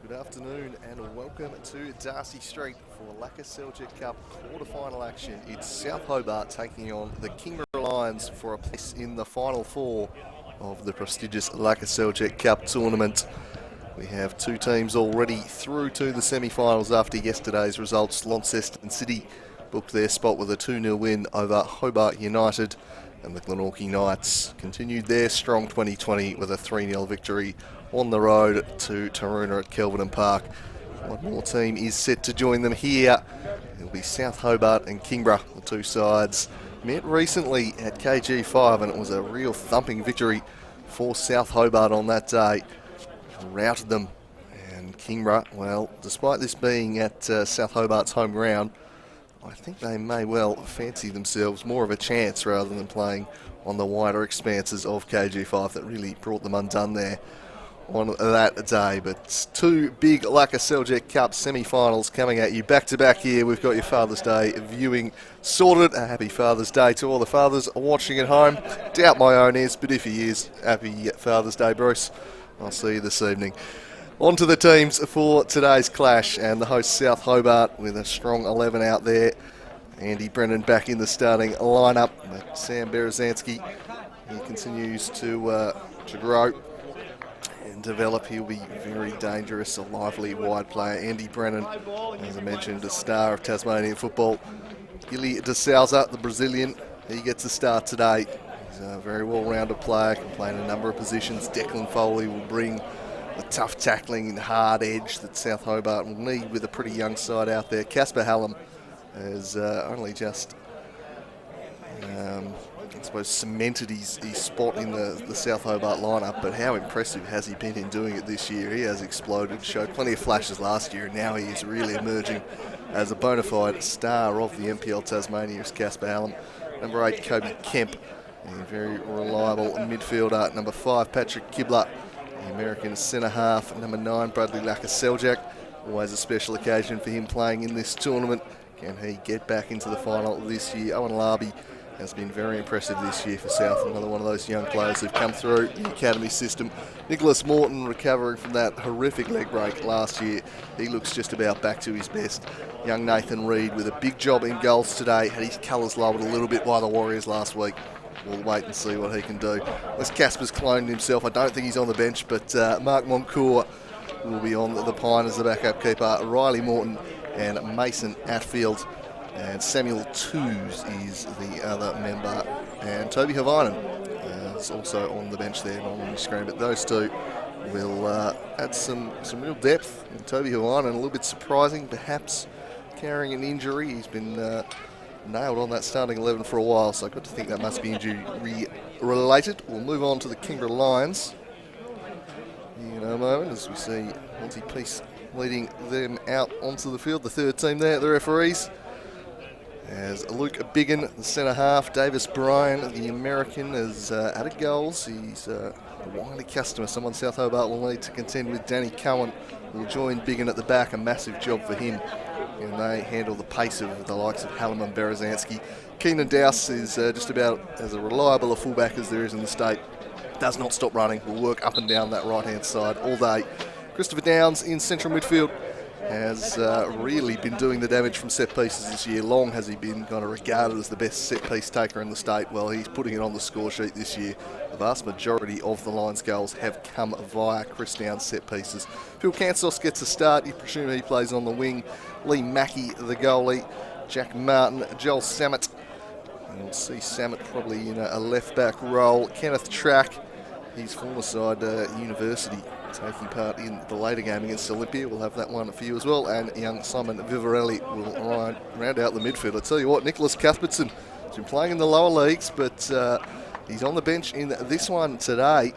Good afternoon and welcome to Darcy Street for Lakoseljac Cup quarter-final action. It's South Hobart taking on the Kingborough Lions for a place in the final four of the prestigious Lakoseljac Cup tournament. We have two teams already through to the semi-finals after yesterday's results. Launceston City booked their spot with a 2-0 win over Hobart United, and the Glenorchy Knights continued their strong 2020 with a 3-0 victory on the road to Taroona at Kelvedon Park. One more team is set to join them here. It'll be South Hobart and Kingborough. The two sides met recently at KG5, and it was a real thumping victory for South Hobart on that day. Routed them, and Kingborough, well, despite this being at South Hobart's home ground, I think they may well fancy themselves more of a chance rather than playing on the wider expanses of KG5 that really brought them undone there on that day. But two big Lakoseljac Cup semi-finals coming at you back-to-back here. We've got your Father's Day viewing sorted. A happy Father's Day to all the fathers watching at home. Doubt my own is, but if he is, happy Father's Day, Bruce. I'll see you this evening. On to the teams for today's clash, and the host South Hobart with a strong 11 out there. Andy Brennan back in the starting lineup, but Sam Berezanski, he continues to grow and develop. He'll be very dangerous, a lively wide player. Andy Brennan, as I mentioned, a star of Tasmanian football. Gilly de Souza, the Brazilian, he gets a start today. He's a very well-rounded player, can play in a number of positions. Declan Foley will bring the tough tackling and hard edge that South Hobart will need with a pretty young side out there. Casper Hallam has only just, I suppose, cemented his spot in the South Hobart lineup, but how impressive has he been in doing it this year? He has exploded, showed plenty of flashes last year, and now he is really emerging as a bona fide star of the NPL Tasmania is Casper Hallam. Number 8, Kobe Kemp, a very reliable midfielder. Number 5, Patrick Kibler, the American centre half. Number 9, Bradley Lakoseljac. Always a special occasion for him playing in this tournament. Can he get back into the final this year? Owen Larby has been very impressive this year for South. Another one of those young players who've come through the academy system. Nicholas Morton recovering from that horrific leg break last year. He looks just about back to his best. Young Nathan Reid with a big job in goals today. Had his colours lowered a little bit by the Warriors last week. We'll wait and see what he can do. As Casper's cloned himself, I don't think he's on the bench, but Mark Moncourt will be on the pine as the backup keeper. Riley Morton and Mason Atfield. And Samuel Toos is the other member. And Toby Havainen is also on the bench there, not on the screen. But those two will add some real depth. And Toby Havainen, a little bit surprising, perhaps carrying an injury. He's been nailed on that starting 11 for a while, so I've got to think that must be injury-related. We'll move on to the Kingborough Lions in a moment as we see Monty Peace leading them out onto the field. The third team there, the referees, as Luke Biggin, the centre half. Davis Bryan, the American, has added goals. He's a wily customer, someone South Hobart will need to contend with. Danny Cohen will join Biggin at the back, a massive job for him. And they handle the pace of the likes of Hallam and Berezanski. Keenan Dowse is just about as a reliable a fullback as there is in the state. Does not stop running, will work up and down that right-hand side all day. Christopher Downs in central midfield has really been doing the damage from set pieces this year. Long has he been kind of regarded as the best set piece taker in the state. Well, he's putting it on the score sheet this year. The vast majority of the Lions goals have come via Chris Downs set pieces. Phil Kansos gets a start. You presume he plays on the wing. Lee Mackey, the goalie. Jack Martin, Joel Samet. And we'll see Samet probably in a left-back role. Kenneth Track, his former side, University, taking part in the later game against Olympia. We'll have that one for you as well. And young Simon Vivarelli will round out the midfield. I tell you what, Nicholas Cuthbertson has been playing in the lower leagues, but he's on the bench in this one today.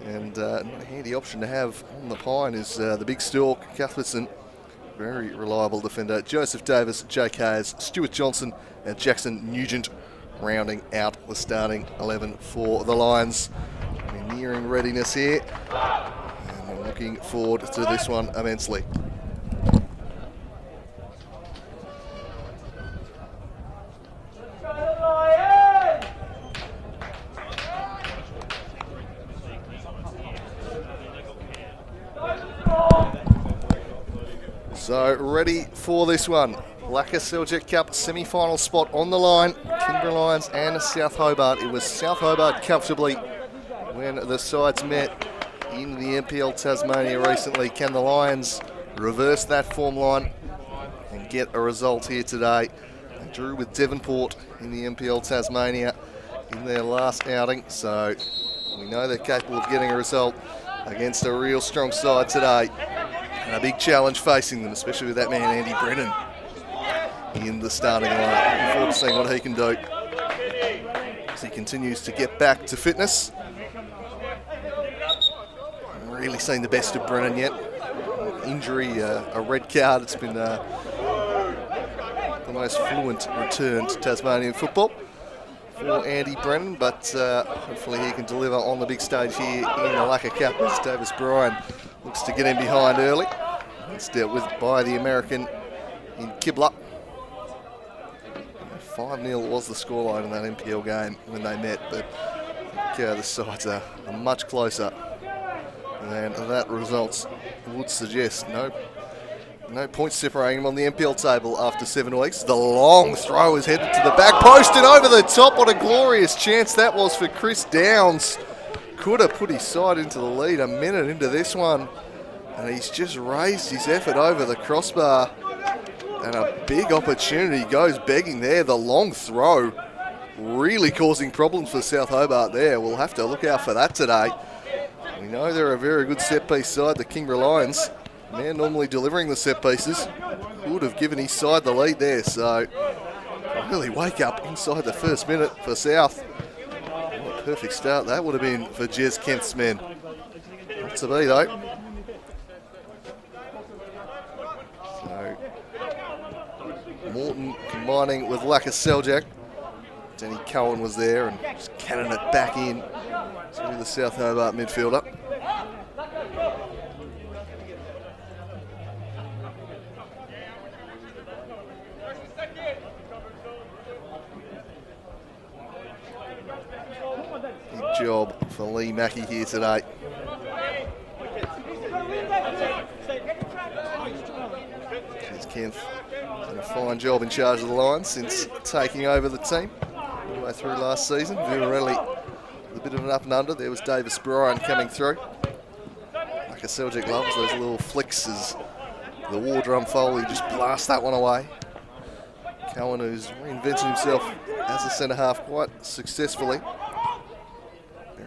And a handy option to have on the pine is the big stalk, Cuthbertson. Very reliable defender. Joseph Davis, Jake Hayes, Stuart Johnson and Jackson Nugent rounding out the starting 11 for the Lions. We're nearing readiness here. And we're looking forward to this one immensely. So ready for this one. Lakoseljac Cup semi-final spot on the line. Kingborough Lions and South Hobart. It was South Hobart comfortably when the sides met in the NPL Tasmania recently. Can the Lions reverse that form line and get a result here today? They drew with Devonport in the NPL Tasmania in their last outing, so we know they're capable of getting a result against a real strong side today. And a big challenge facing them, especially with that man Andy Brennan in the starting line. Looking forward to seeing what he can do as he continues to get back to fitness. Haven't really seen the best of Brennan yet. Injury, a red card. It's been the most fluent return to Tasmanian football for Andy Brennan, but hopefully he can deliver on the big stage here in the Laka Cup as Davis Bryan looks to get in behind early. It's dealt with by the American in Kinborough. 5-0 was the scoreline in that NPL game when they met, but I think the sides are much closer than that results would suggest. No points separating them on the NPL table after 7 weeks. The long throw is headed to the back post and over the top. What a glorious chance that was for Chris Downs. Could have put his side into the lead a minute into this one. And he's just raised his effort over the crossbar. And a big opportunity goes begging there. The long throw really causing problems for South Hobart there. We'll have to look out for that today. We know they're a very good set-piece side, the Kingborough Lions. Man normally delivering the set pieces would have given his side the lead there, so really wake up inside the first minute for South. What a perfect start that would have been for Jez Kemp's men. Not to be though. So Morton combining with Lakoseljac. Danny Cohen was there and just cannon it back in to the South Hobart midfielder. Job for Lee Mackey here today. Here's Kempf done a fine job in charge of the Lions since taking over the team all the way through last season. Vivarelli with a bit of an up and under. There was Davis Bryan coming through. Lakoseljac loves those little flicks as the war drum Foley just blasts that one away. Cohen, who's reinvented himself as a centre half quite successfully.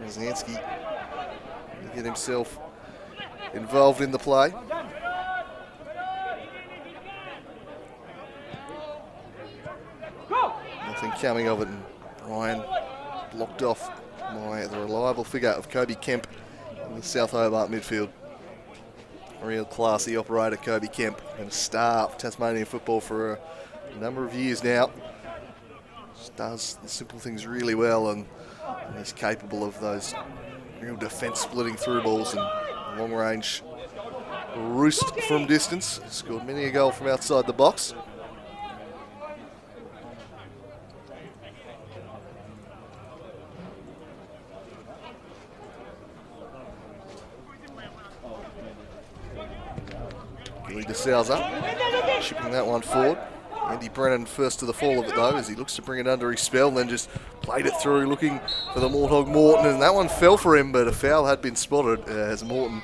Zansky to get himself involved in the play. Nothing coming of it, and Bryan blocked off by the reliable figure of Kobe Kemp in the South Hobart midfield. A real classy operator, Kobe Kemp, and a star of Tasmanian football for a number of years now. Just does the simple things really well, and he's capable of those real defence splitting through balls and long range roost from distance. Scored many a goal from outside the box. Gilly de Souza shipping that one forward. Andy Brennan first to the fall of it though, as he looks to bring it under his spell and then just played it through looking for the Morthog Morton, and that one fell for him, but a foul had been spotted as Morton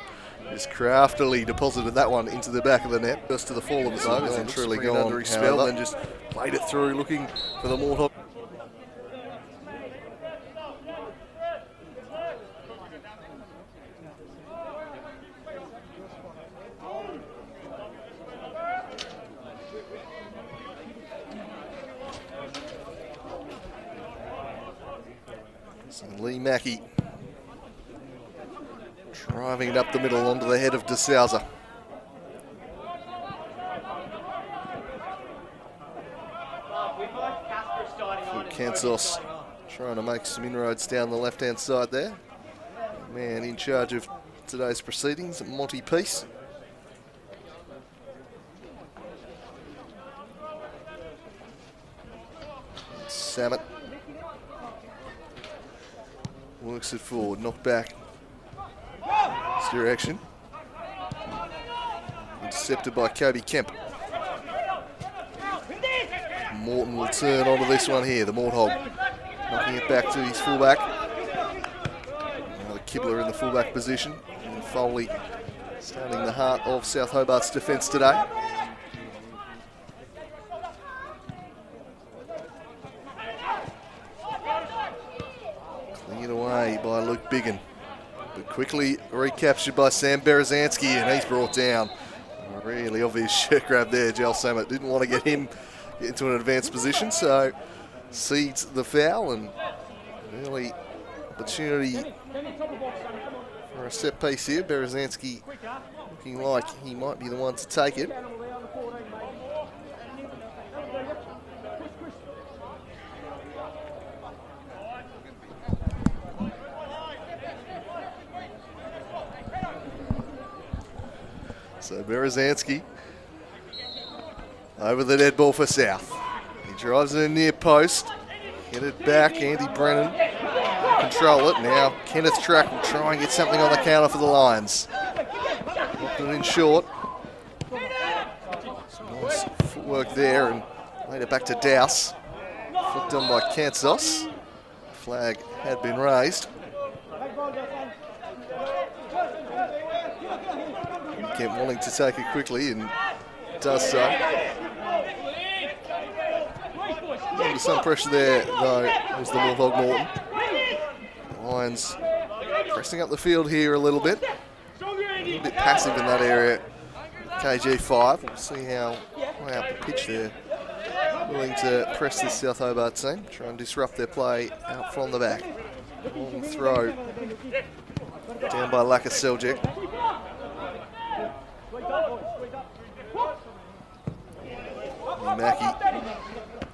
just craftily deposited that one into the back of the net. First to the fall of it though, as he truly gone under his spell and then just played it through looking for the Morthog. So Lee Mackey driving it up the middle onto the head of de Souza. Kansos trying to make some inroads down the left-hand side there. Man in charge of today's proceedings, Monty Peace. Samet works it forward, knocked back. Steer action. Intercepted by Kobe Kemp. Morton will turn onto this one here, the Morthog. Knocking it back to his fullback. Another Kibler in the fullback position. And Foley starting the heart of South Hobart's defence today. away by Luke Biggin. But quickly recaptured by Sam Berezanski, and he's brought down. A really obvious shirt grab there. Jel Samet didn't want to get him into an advanced position, so cedes the foul, and really opportunity for a set piece here. Berezanski looking like he might be the one to take it. So Berezanski over the dead ball for South. He drives it in near post. Get it back, Andy Brennan. Control it. Now Kenneth Track will try and get something on the counter for the Lions. Knocked it in short. Some nice footwork there, and laid it back to Douse. Flicked on by Kansos. Flag had been raised. Kemp wanting to take it quickly, and does so. Under some pressure there, though, was the Bulldog Morton. The Lions pressing up the field here a little bit. A little bit passive in that area. KG5, we'll see how high up the pitch they're willing to press this South Hobart team. Try and disrupt their play out from the back. Long throw down by Lakoseljac. Mackie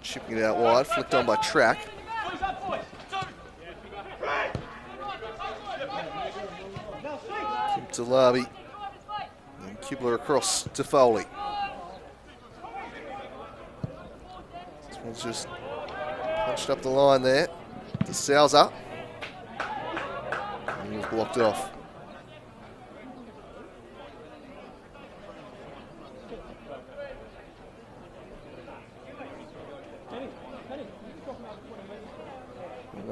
chipping it out wide, flicked on by Track. Kim to Larby, and Kibler across to Foley. This one's just punched up the line there to Sousa, and he was blocked off.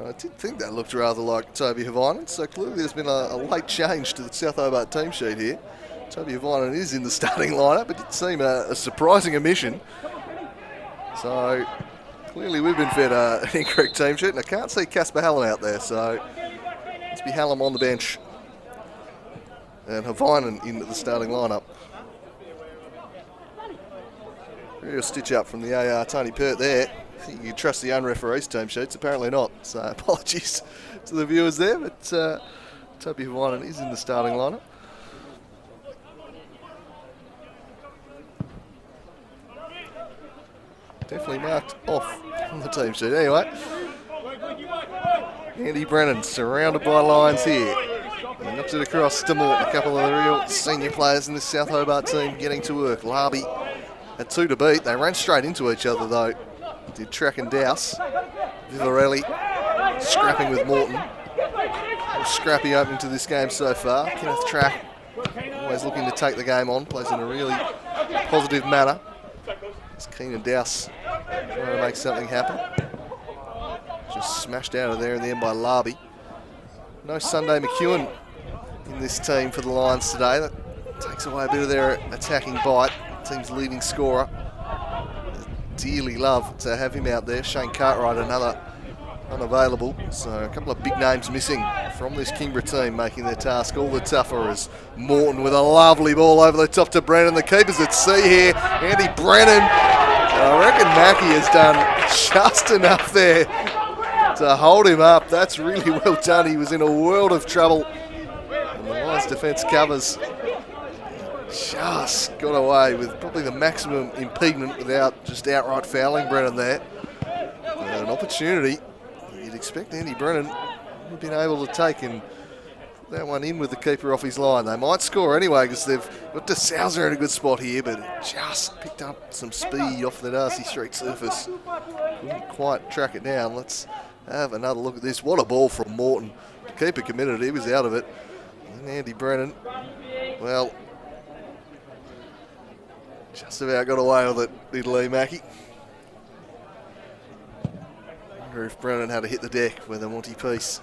I did think that looked rather like Toby Havainen, so clearly there's been a late change to the South Hobart team sheet here. Toby Havainen is in the starting lineup. It did seem a surprising omission. So clearly we've been fed an incorrect team sheet, and I can't see Casper Hallam out there, so let's be Hallam on the bench and Havainen into the starting lineup. Real stitch up from the AR Tony Pert there. I think you can trust the unreferees team sheets, apparently not. So apologies to the viewers there, but Toby Havainen is in the starting lineup. Definitely marked off on the team sheet. Anyway, Andy Brennan surrounded by Lions here. He knocks it across to Morton. A couple of the real senior players in this South Hobart team getting to work. Larby had two to beat. They ran straight into each other though. Did Track and Douse. Vivarelli scrapping with Morton. Scrappy opening to this game so far. Kenneth Track always looking to take the game on. Plays in a really positive manner. It's Keen and Douse trying to make something happen. Just smashed out of there in the end by Larby. No Sunday McEwen in this team for the Lions today. That takes away a bit of their attacking bite. Team's leading scorer. Dearly love to have him out there. Shane Cartwright, another unavailable. So a couple of big names missing from this Kingborough team, making their task all the tougher as Morton with a lovely ball over the top to Brennan. The keeper's at sea here. Andy Brennan. I reckon Mackie has done just enough there to hold him up. That's really well done. He was in a world of trouble. And the Lions defence covers. Just got away with probably the maximum impediment without just outright fouling Brennan there. An opportunity you'd expect Andy Brennan would have been able to take and put that one in with the keeper off his line. They might score anyway because they've got De Sousa in a good spot here, but just picked up some speed off the Darcy Street surface. Couldn't quite track it down. Let's have another look at this. What a ball from Morton. The keeper committed it. He was out of it. And Andy Brennan, well, just about got away with it, did Lee Mackie. Wonder if Brennan had to hit the deck whether Monty Peace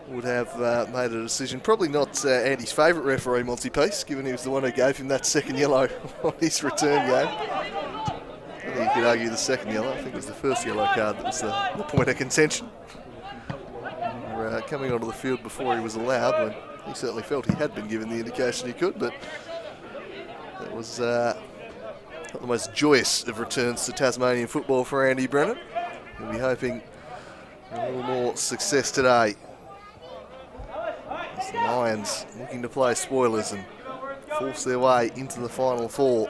would have made a decision. Probably not Andy's favourite referee, Monty Peace, given he was the one who gave him that second yellow on his return game. I think you could argue the second yellow. I think it was the first yellow card that was the point of contention. coming onto the field before he was allowed, when he certainly felt he had been given the indication he could, but it was not the most joyous of returns to Tasmanian football for Andy Brennan. He'll be hoping a little more success today. As the Lions looking to play spoilers and force their way into the final four.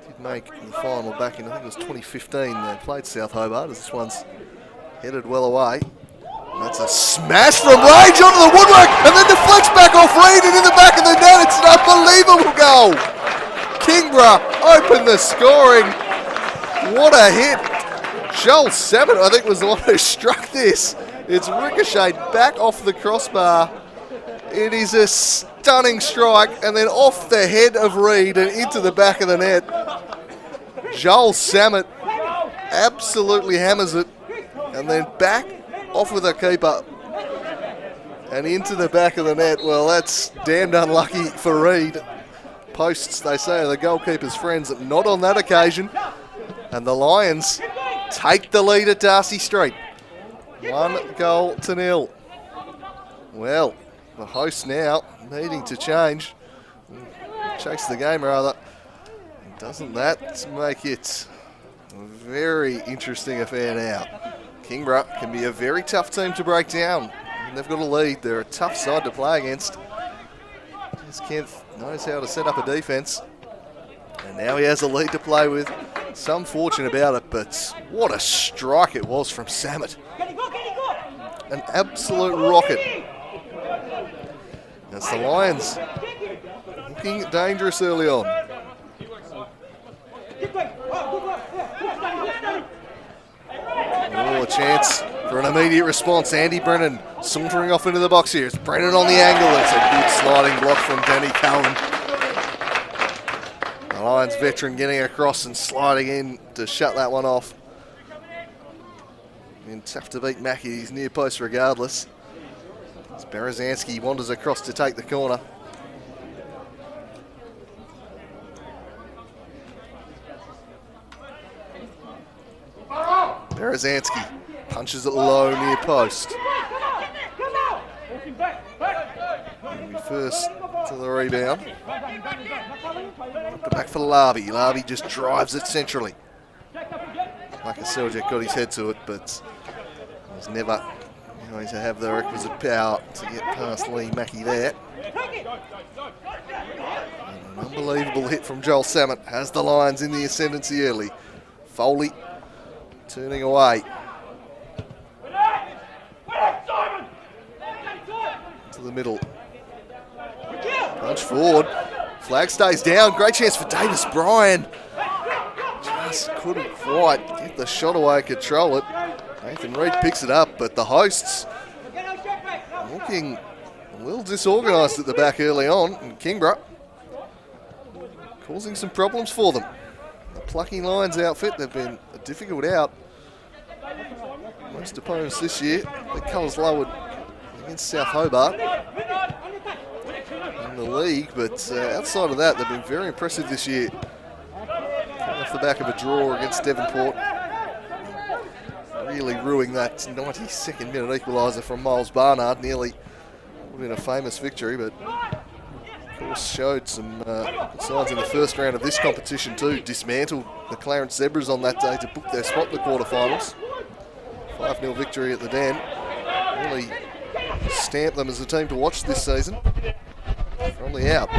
Did make the final back in, I think it was 2015, they played South Hobart, as this one's headed well away. And that's a smash from range onto the woodwork, and then deflects back off Reed and in the back of the net. It's an unbelievable goal. Kingborough opened the scoring. What a hit. Joel Sabat, I think, was the one who struck this. It's ricocheted back off the crossbar. It is a stunning strike, and then off the head of Reed and into the back of the net. Joel Sabat absolutely hammers it, and then back off with a keeper and into the back of the net. Well, that's damned unlucky for Reed. Posts, they say, are the goalkeeper's friends. Not on that occasion. And the Lions take the lead at Darcy Street. 1-0. Well, the host now needing to change. Chase the game, rather. Doesn't that make it a very interesting affair now? Kingborough can be a very tough team to break down. And they've got a lead. They're a tough side to play against. Kempf knows how to set up a defence. And now he has a lead to play with. Some fortune about it, but what a strike it was from Samet. An absolute rocket. As the Lions looking dangerous early on. Oh, a chance for an immediate response. Andy Brennan sauntering off into the box here. It's Brennan on the angle. It's a good sliding block from Danny Cullen. The Lions veteran getting across and sliding in to shut that one off. And tough to beat Mackie. He's near post regardless. As Berezanski wanders across to take the corner. Berezanski punches it low near post. And first to the rebound. Back for Larby. Larby just drives it centrally. Lakoseljac got his head to it, but was never going to have the requisite power to get past Lee Mackie there. And an unbelievable hit from Joel Samet has the Lions in the ascendancy early. Foley turning away. To the middle. Punch forward. Flag stays down. Great chance for Davis Bryan. Just couldn't quite get the shot away, control it. Nathan Reid picks it up, but the hosts looking a little disorganised at the back early on. And Kingborough causing some problems for them. The plucking Lions outfit, they've been a difficult out. Most opponents this year, the colours lowered against South Hobart in the league, but outside of that, they've been very impressive this year. Coming off the back of a draw against Devonport, really ruining that 92nd minute equaliser from Miles Barnard, nearly would have been a famous victory, but of course showed some good signs in the first round of this competition too. Dismantled the Clarence Zebras on that day to book their spot in the quarterfinals. 5-0 victory at the Den. Really stamped them as a team to watch this season from the out.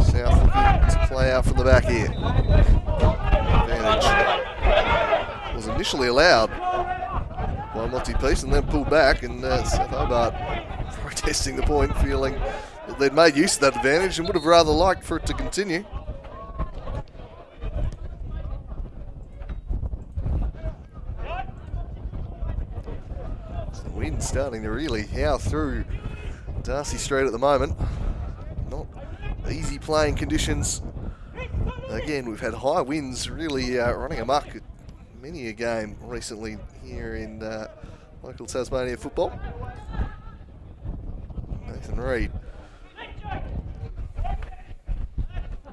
South looking to play out from the back here. Advantage was initially allowed by Monty Peace and then pulled back, and South Hobart protesting the point, feeling that they'd made use of that advantage and would have rather liked for it to continue. The wind starting to really howl through Darcy Street at the moment. Not easy playing conditions. Again, we've had high winds really running amok at many a game recently here in local Tasmania football. Nathan Reid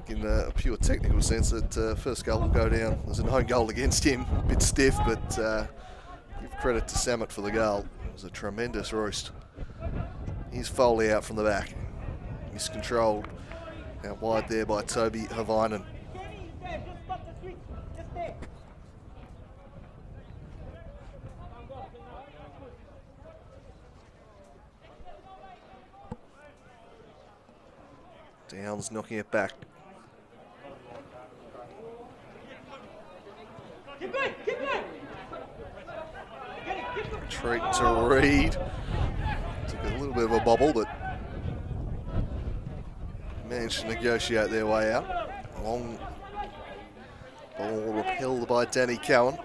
In a pure technical sense, that first goal will go down as an own goal against him. A bit stiff, but give credit to Samet for the goal. It was a tremendous roost. Here's Foley out from the back. Miscontrolled out wide there by Toby Havainen. Downs knocking it back. Retreat to Reed. Took a little bit of a bobble, but managed to negotiate their way out. Long ball repelled by Danny Cowan.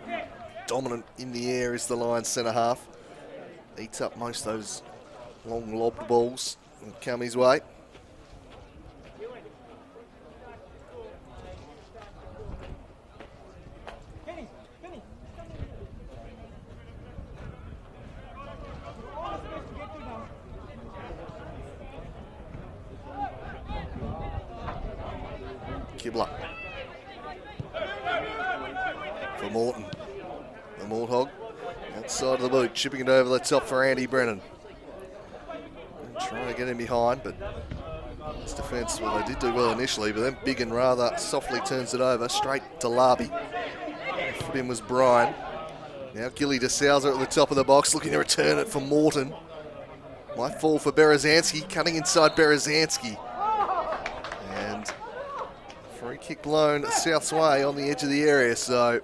Dominant in the air is the Lions centre half. Eats up most of those long lobbed balls that come his way. Kibler for Morton. The Morthog outside of the boot, chipping it over the top for Andy Brennan. Trying to get him behind, but his defence, well, they did do well initially, but then Biggin rather softly turns it over straight to Larby. Foot in was Brian. Now Gilly DeSouza at the top of the box, looking to return it for Morton. Might fall for Berezanski, cutting inside Berezanski. And free kick blown South's way on the edge of the area, so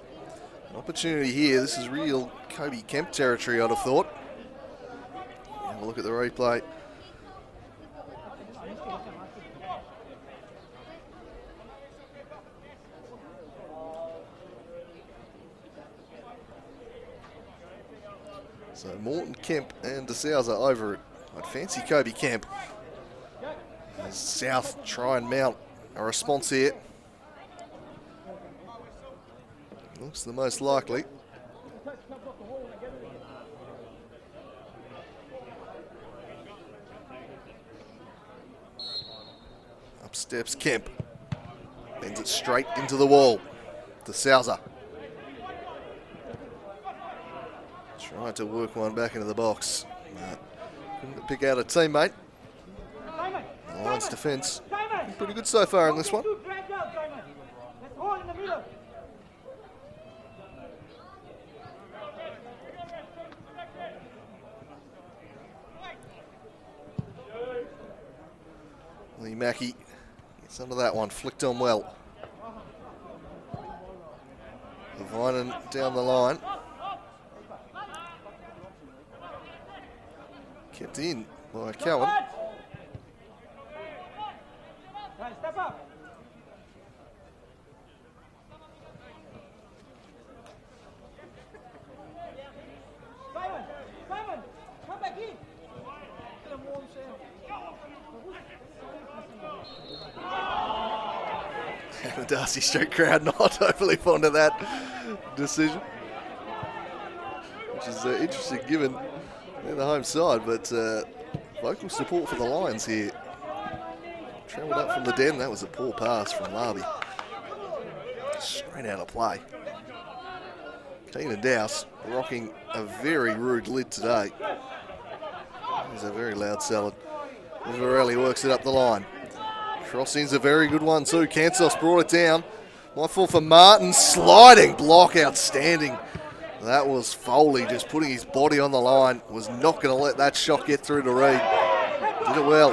an opportunity here. This is real Kobe Kemp territory, I'd have thought. Have a look at the replay. So Morton, Kemp and DeSouza over it. I'd fancy Kobe Kemp. As South try and mount a response here. Looks the most likely. Up steps Kemp. Bends it straight into the wall. DeSouza. Tried to work one back into the box. Couldn't pick out a teammate. The Lions defence pretty good so far in this one. Lee Mackey gets under that one, flicked on well. Vinen down the line. Kept in by Cowan. Step up. Simon, come back in. The Darcy Street crowd not overly fond of that decision, which is interesting given they're the home side, but vocal support for the Lions here. Travelled up from the den, that was a poor pass from Larby. Straight out of play. Keenan Dowse rocking a very rude lid today. He's a very loud salad. Vivarelli works it up the line. Crossing's a very good one too. Kansos brought it down. Might fall for Martin. Sliding block, outstanding. That was Foley just putting his body on the line. Was not going to let that shot get through to Reed. Did it well.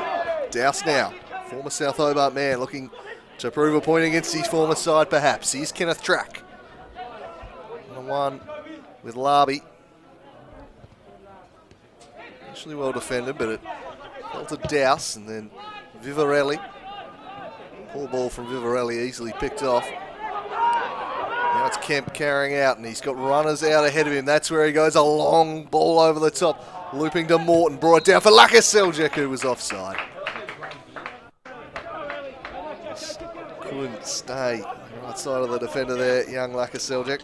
Dowse now. Former South Hobart man looking to prove a point against his former side perhaps. Here's Kenneth Track. 1-1 with Larby. Initially well defended, but it fell to Dowse and then Vivarelli. Poor ball from Vivarelli, easily picked off. Now it's Kemp carrying out, and he's got runners out ahead of him. That's where he goes, a long ball over the top. Looping to Morton, brought it down for Lakoseljac, who was offside. Just couldn't stay right side of the defender there, young Lakoseljac.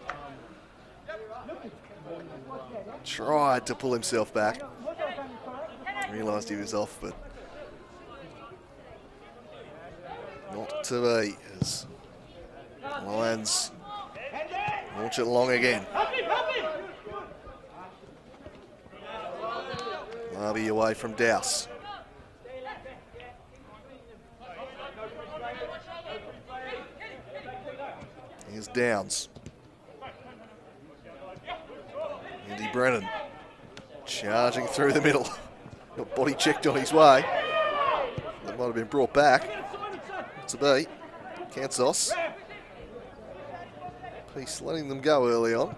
Tried to pull himself back. Realised he was off, but not to be as Lions launch it long again. Larby away from Douse. Here's Downs. Andy Brennan charging through the middle. Got body checked on his way. That might have been brought back. To be. Kansos. Peace letting them go early on.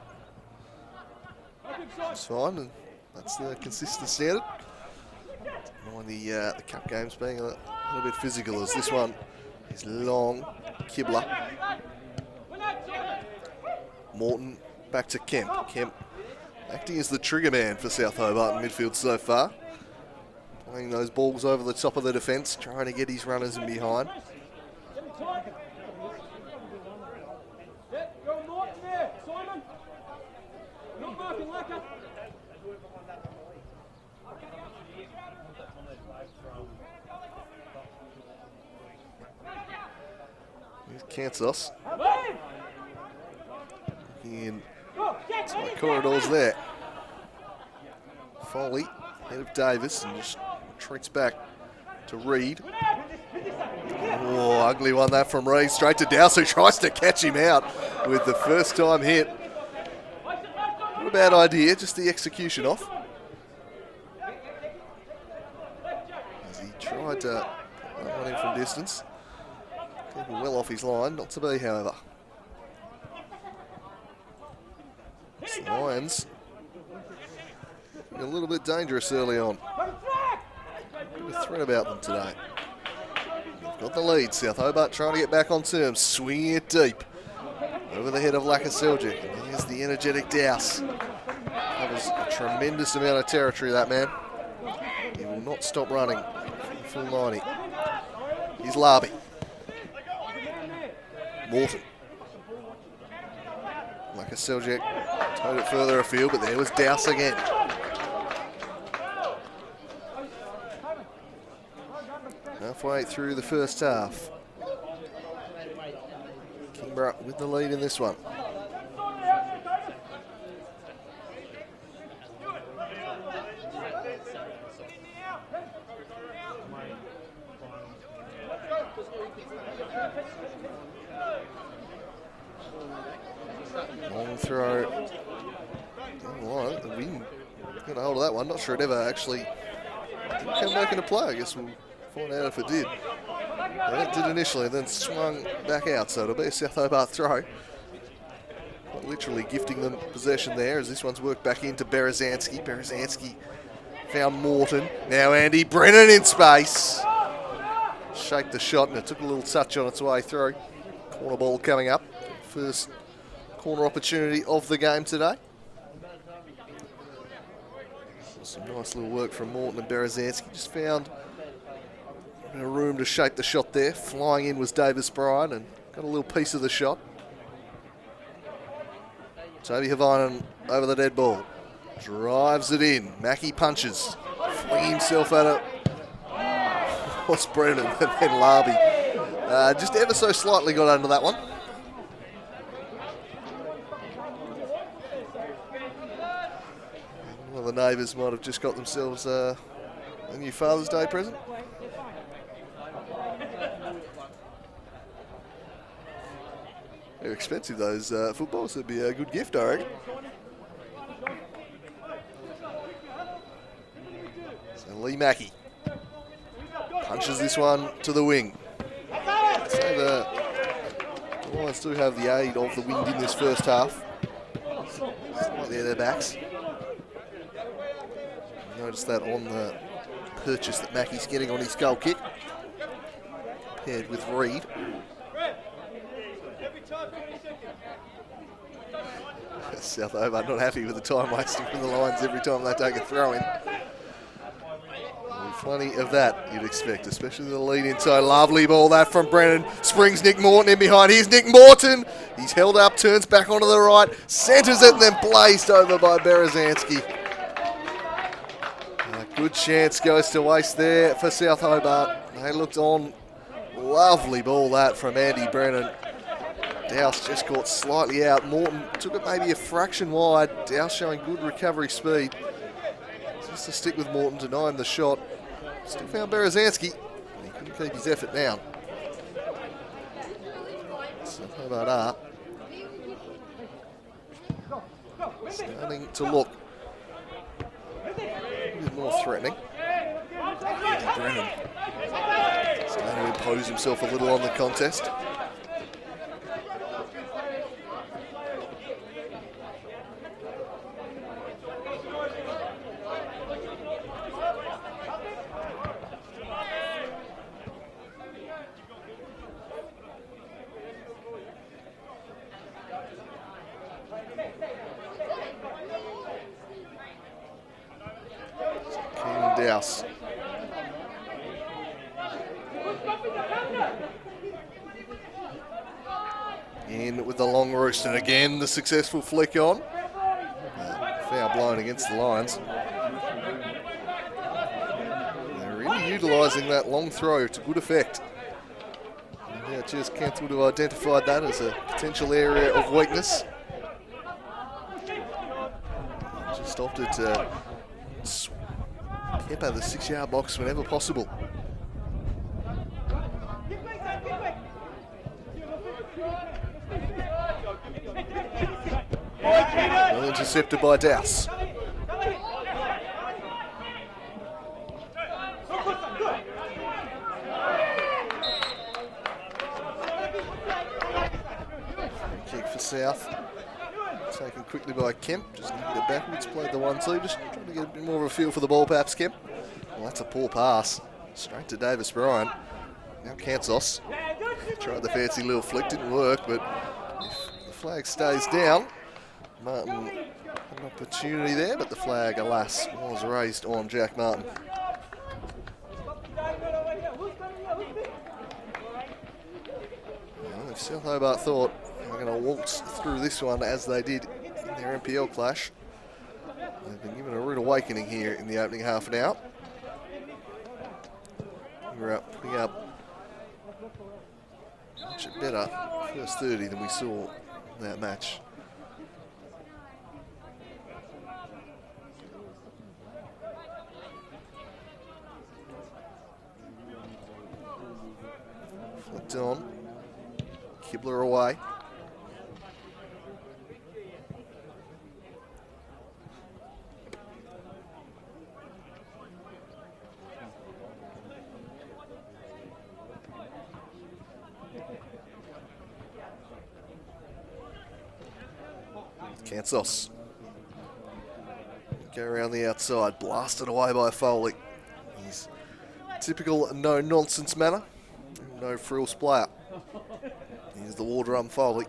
It's fine, and that's the consistent standard. Mind the cup games being a little bit physical as this one is long. Kibler. Morton back to Kemp. Kemp acting as the trigger man for South Hobart in midfield so far. Playing those balls over the top of the defence, trying to get his runners in behind. Here's Kansos. In tight corridors there. Foley, head of Davis, and just retreats back to Reed. Oh, ugly one that from Reed, straight to Dowse, who tries to catch him out with the first time hit. Not a bad idea, just the execution off. As he tried to put that one in from distance. Keeping well off his line, not to be, however. Lions a little bit dangerous early on. Bit of threat about them today. Got the lead. South Hobart trying to get back on terms. Swinging it deep. Over the head of Lakoseljac. And here's the energetic Douse. Covers a tremendous amount of territory, that man. He will not stop running. Full 90. Here's Larby. Morton. Lakoseljac towed it further afield, but there was Douse again. Halfway through the first half. Kingborough with the lead in this one. Long throw. Oh, the wing got a hold of that one. Not sure it ever actually didn't come back into play. I guess we'll find out if it did. Yeah, it did initially, then swung back out, so it'll be a South Hobart throw. Quite literally gifting them possession there as this one's worked back into Berezanski. Berezanski found Morton. Now Andy Brennan in space. Shaped the shot and it took a little touch on its way through. Corner ball coming up. First corner opportunity of the game today. Some nice little work from Morton and Berezanski. Just found a bit of room to shape the shot there. Flying in was Davis Bryan and got a little piece of the shot. Toby Havainen over the dead ball. Drives it in. Mackie punches. Flinging himself at it. What's Brennan and then Larby. Just ever so slightly got under that one. One of the neighbours might have just got themselves a new Father's Day present. They're expensive, those footballs. It'd be a good gift, I reckon. So Lee Mackie punches this one to the wing. So the Lions do have the aid of the wind in this first half. Slightly at their backs. Notice that on the purchase that Mackie's getting on his goal kick. Paired with Reed. South Hobart not happy with the time wasting from the Lions every time they take a throw in. Plenty of that you'd expect, especially the lead inside. Lovely ball that from Brennan. Springs Nick Morton in behind. Here's Nick Morton. He's held up, turns back onto the right, centres it and then blazed over by Berezanski. A good chance goes to waste there for South Hobart. They looked on Lovely ball that from Andy Brennan. Dowse just got slightly out. Morton took it maybe a fraction wide. Dowse showing good recovery speed. Just to stick with Morton, deny him the shot. Still found Berezanski. He couldn't keep his effort down. So how about that? Starting to look a bit more threatening. Andy Brennan starting to impose himself a little on the contest. Dowse. In with the long roost, and again the successful flick on. Foul blown against the Lions. They're really utilising that long throw to good effect. Yeah, just Kent would have identified that as a potential area of weakness. Just opted to pepper the 6-yard box whenever possible. Well intercepted by Dowse. Kick for South. Taken quickly by Kemp. Just nicked it backwards, played the 1-2. Just trying to get a bit more of a feel for the ball, perhaps, Kemp. Well, that's a poor pass. Straight to Davis Bryant. Now Kansos. Tried the fancy little flick, didn't work, but if the flag stays down, Martin had an opportunity there, but the flag, alas, was raised on Jack Martin. Well, if South Hobart thought they were going to waltz through this one as they did in their NPL clash, they've been given a rude awakening here in the opening half an hour. We're out putting up much better first 30 than we saw in that match. Flicked on. Kibler away. Kansos. Go around the outside, blasted away by Foley. His typical no-nonsense manner, no frills player. Here's the war drum Foley.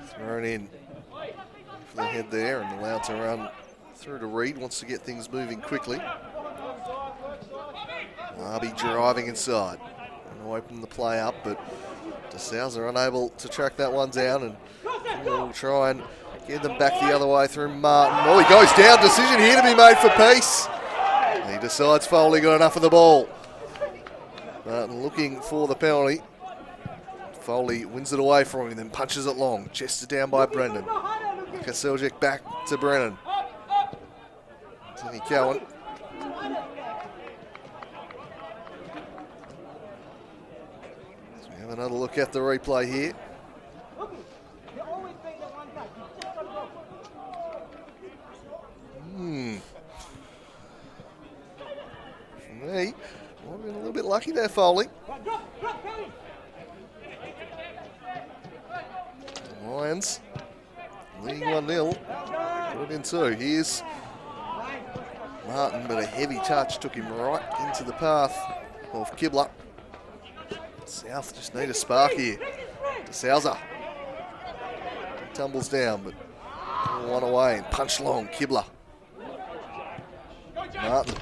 Thrown in for the head there and allowed to run through to Reed. Wants to get things moving quickly. Arby driving inside. And open the play up, but DeSouza are unable to track that one down, and will try and get them back the other way through Martin. Oh, he goes down. Decision here to be made for peace. He decides Foley got enough of the ball. Martin looking for the penalty. Foley wins it away from him, then punches it long. Chested down by Brendan. Lakoseljac back to Brennan. Timmy Cowan. So we have another look at the replay here. For me, might have been a little bit lucky there, Foley. Lions leading 1-0. Put it in 2. Here's Martin, but a heavy touch took him right into the path of Kibler. South just need a spark here. DeSouza tumbles down, but one away and punch long. Kibler. Martin.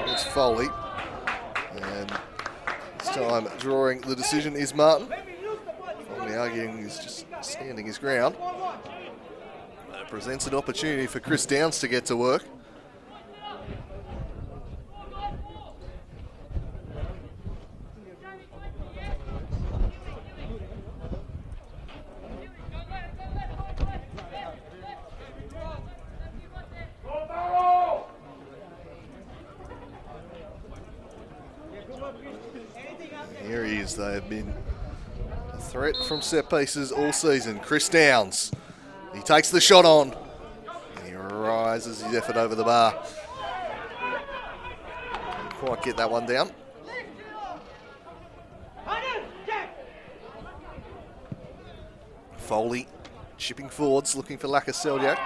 It's Foley. And this time drawing the decision is Martin. Foley arguing he's just standing his ground. Presents an opportunity for Chris Downs to get to work. Here he is. They have been a threat from set pieces all season. Chris Downs. He takes the shot on. And he rises his effort over the bar. Didn't quite get that one down. Foley chipping forwards, looking for Lakoseljac.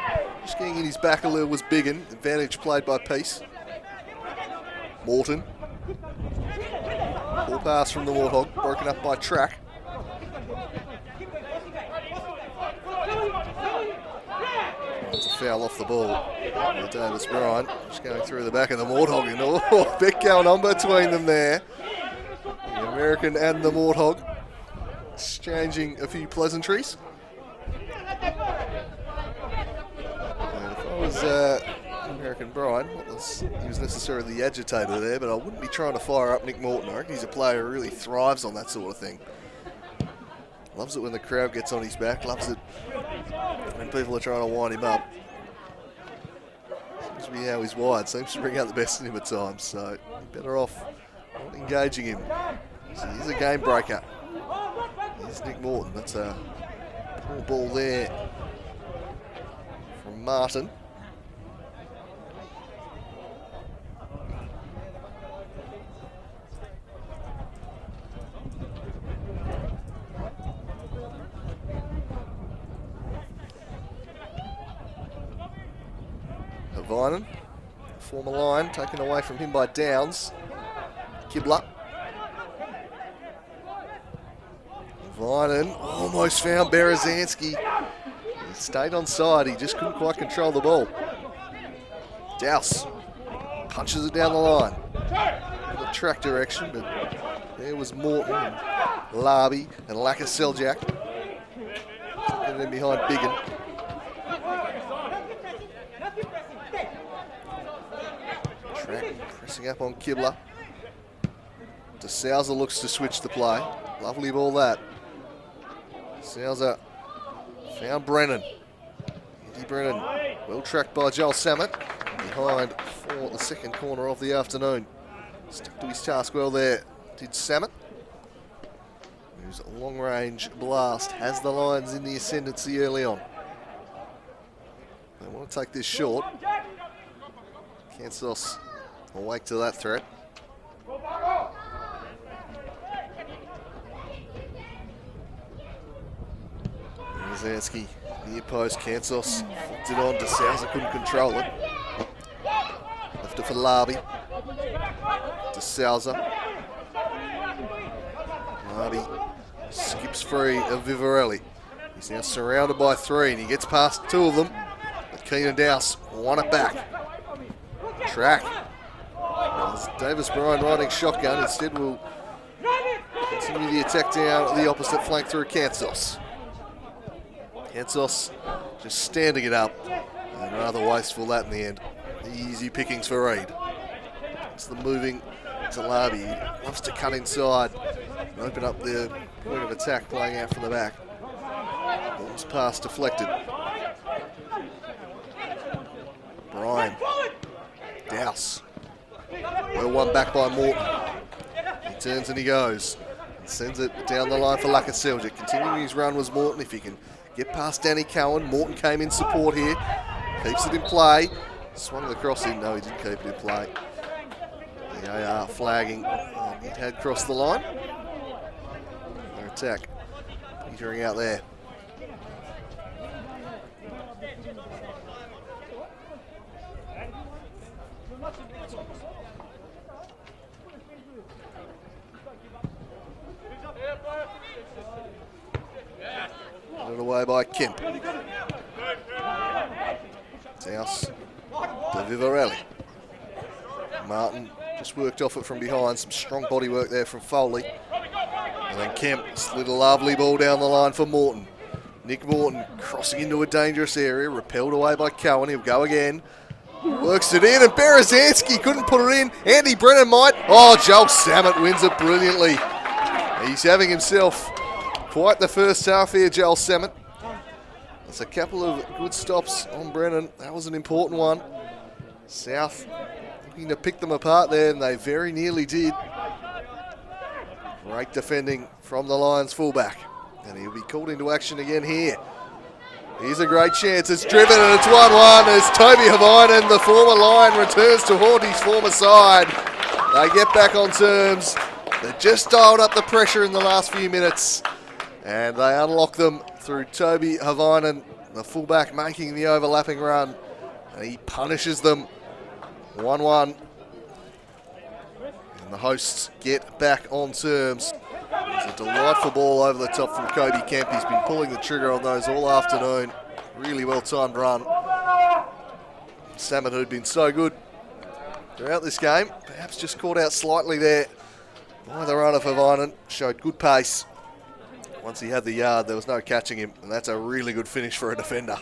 Just getting in his back a little was Biggin. Advantage played by Peace. Morton. Ball pass from the Warthog, broken up by Track. It's a foul off the ball. Davis Bryant just going through the back of the Warthog. And oh, bit going on between them there. The American and the Warthog exchanging a few pleasantries. And if I was American Brian, he was necessarily the agitator there, but I wouldn't be trying to fire up Nick Morton. I reckon he's a player who really thrives on that sort of thing. Loves it when the crowd gets on his back, loves it when people are trying to wind him up. Seems to be how he's wired, seems to bring out the best in him at times, so you're better off not engaging him. So he's a game breaker. Here's Nick Morton, that's a poor ball there from Martin. Vinen, former line, taken away from him by Downs. Kibler. Vinen almost found Berezanski. He stayed on side, he just couldn't quite control the ball. Douse punches it down the line. In the track direction, but there was Morton, and Larby, and Lakoseljac. Getting in behind Biggin. Track pressing up on Kibler. De Souza looks to switch the play. Lovely ball that. Souza found Brennan. Eddie Brennan, well tracked by Joel Samet. Behind for the second corner of the afternoon. Stuck to his task well there, did Samet. Whose long range blast has the Lions in the ascendancy early on. They want to take this short. Kansos awake to that threat. Berezanski, near post, Kansos flicked it on, De Souza couldn't control it. Left it for Larby. De Souza. Larby skips free of Vivarelli. He's now surrounded by three and he gets past two of them. But Keenan Dowse won it back. Track. Davis Bryan riding shotgun. Instead will continue the attack down the opposite flank through Kansos. Kansos just standing it up. And rather wasteful that in the end. Easy pickings for Reid. It's the moving to Larby. He loves to cut inside and open up the point of attack playing out from the back. Ball's pass deflected. Bryan. Douse. Well one back by Morton. He turns and he goes. And sends it down the line for Lakoseljac. Continuing his run was Morton. If he can get past Danny Cowan. Morton came in support here. Keeps it in play. Swung the cross in. No, he didn't keep it in play. The AR flagging. It had crossed the line. Their attack petering out there. Put it away by Kemp. Douse to Vivarelli. Martin just worked off it from behind. Some strong body work there from Foley. And then Kemp slid a lovely ball down the line for Morton. Nick Morton crossing into a dangerous area, repelled away by Cowan. He'll go again. Works it in, and Berezanski couldn't put it in. Andy Brennan might. Oh, Joel Samet wins it brilliantly. He's having himself quite the first half here, Joel Samet. There's a couple of good stops on Brennan. That was an important one. South looking to pick them apart there, and they very nearly did. Great defending from the Lions fullback. And he'll be called into action again here. Here's a great chance. It's driven and it's 1-1 as Toby Havainen, the former Lion, returns to haunt his former side. They get back on terms. They just dialed up the pressure in the last few minutes. And they unlock them through Toby Havainen, the fullback, making the overlapping run. And he punishes them. 1-1. And the hosts get back on terms. It's a delightful ball over the top from Kobe Kemp. He's been pulling the trigger on those all afternoon. Really well-timed run. Samet, who'd been so good throughout this game, perhaps just caught out slightly there by the run of Havainen. Showed good pace. Once he had the yard, there was no catching him, and that's a really good finish for a defender.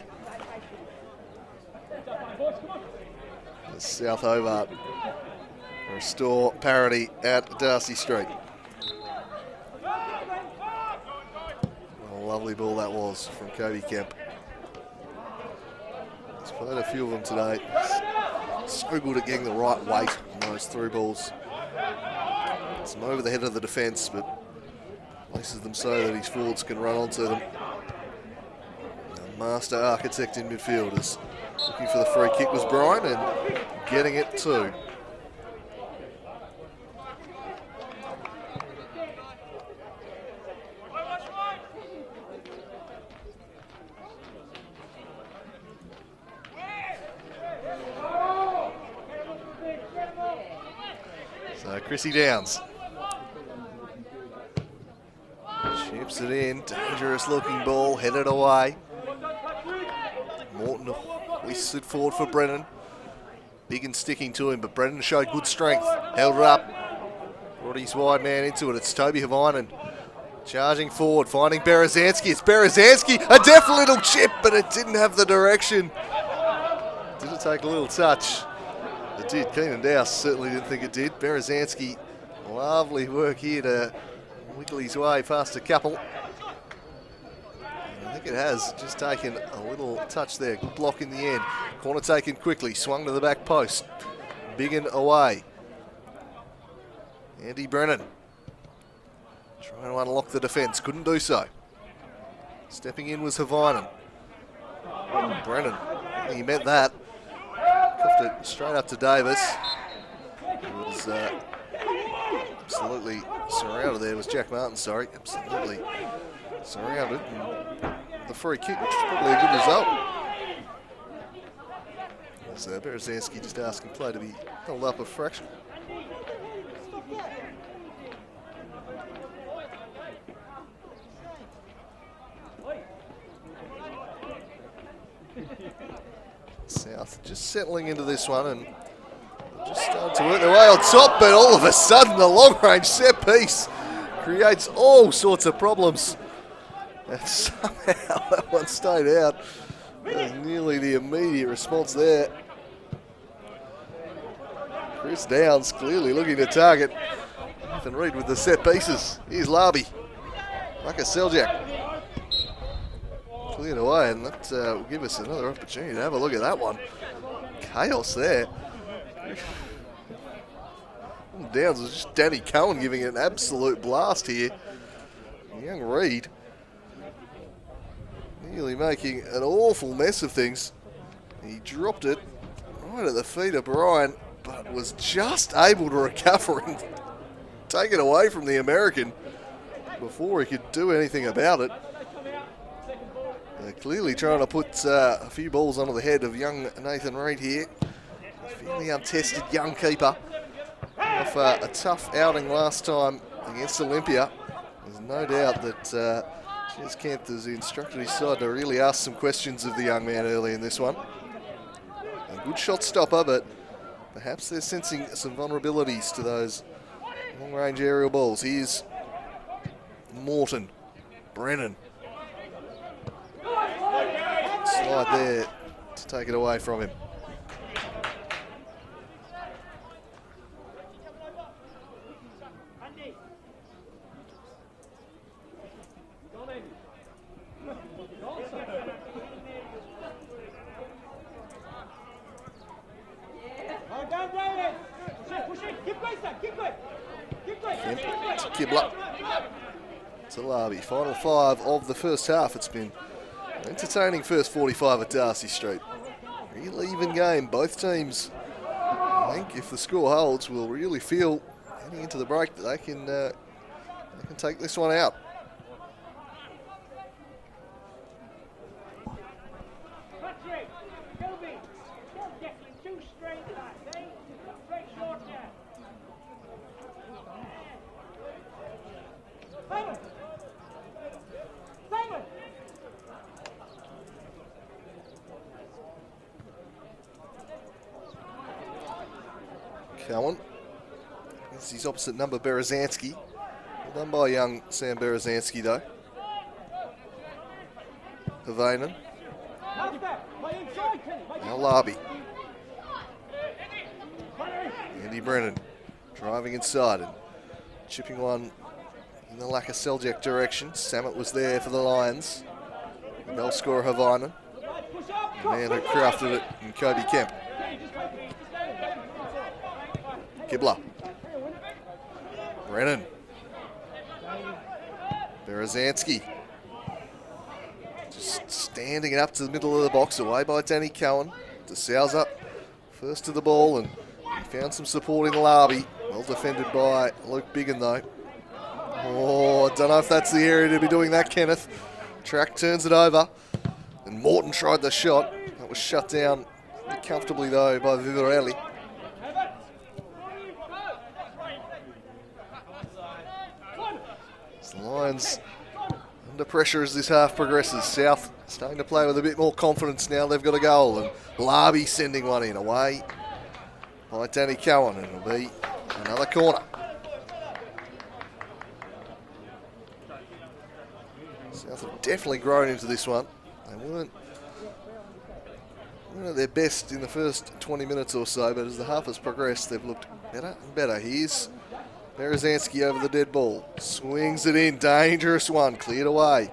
South Hobart restore parity at Darcy Street. What a lovely ball that was from Kobe Kemp. He's played a few of them today. So good at getting the right weight on those through balls. It's over the head of the defence, but places them so that his forwards can run onto them. The master architect in midfield is looking for the free kick was Brian, and getting it too. So Chrissy Downs chips it in, dangerous looking ball, headed away. Morton hoists it forward for Brennan. Big and sticking to him, but Brennan showed good strength. Held it up, brought his wide man into it. It's Toby Havainen charging forward, finding Berezanski. It's Berezanski, a deft little chip, but it didn't have the direction. Did it take a little touch? It did. Keenan Dowse certainly didn't think it did. Berezanski, lovely work here to wiggle his way past a couple. I think it has just taken a little touch there. Good block in the end. Corner taken quickly, swung to the back post. Biggin away. Andy Brennan trying to unlock the defence, couldn't do so. Stepping in was Havainen. Brennan, he meant that. Cuffed it straight up to Davis. It was absolutely surrounded there. It was Jack Martin, sorry. Absolutely surrounded. And the free kick, which is probably a good result. So Berezanski just asking play to be held up a fraction. South just settling into this one and just starting to work their way on top, but all of a sudden the long range set piece creates all sorts of problems. And somehow that one stayed out. That was nearly the immediate response there. Chris Downs clearly looking to target Nathan Reid with the set pieces. Here's Larby. Lakoseljac cleared away, and that will give us another opportunity to have a look at that one. Chaos there. Downs was just Danny Cohen giving it an absolute blast here. Young Reid nearly making an awful mess of things. He dropped it right at the feet of Brian, but was just able to recover and take it away from the American before he could do anything about it. They're clearly trying to put a few balls onto the head of young Nathan Reid here. Fairly untested young keeper. Off a tough outing last time against Olympia. There's no doubt that Jez Kent has instructed his side to really ask some questions of the young man early in this one. A good shot stopper, but perhaps they're sensing some vulnerabilities to those long-range aerial balls. Here's Morton, Brennan. wide there to take it away from him. Kinborough to Larby. Final 5 of the first half. It's been an entertaining first 45 at Darcy Street. Real even game. Both teams, I think, if the score holds, will really feel heading into the break that they can take this one out. Cowan. This is his opposite number, Berezanski. Well done by young Sam Berezanski, though. Havainen. Now Larby. Andy Brennan driving inside and chipping one in the Lakoseljac direction. Samet was there for the Lions. The goal scorer Havainen. The man who crafted it in Kobe Kemp. Kinborough. Brennan. Berezanski. Just standing it up to the middle of the box, away by Danny Cowan. De Souza first to the ball, and he found some support in Larby. Well defended by Luke Biggin, though. Oh, I don't know if that's the area to be doing that, Kenneth. Track turns it over, and Morton tried the shot. That was shut down comfortably, though, by Vivarelli. The Lions under pressure as this half progresses. South starting to play with a bit more confidence now. They've got a goal, and Larby sending one in, away by Danny Cowan, and it'll be another corner. South have definitely grown into this one. They weren't at their best in the first 20 minutes or so, but as the half has progressed, they've looked better and better. Here's Berezanski over the dead ball. Swings it in. Dangerous one. Cleared away.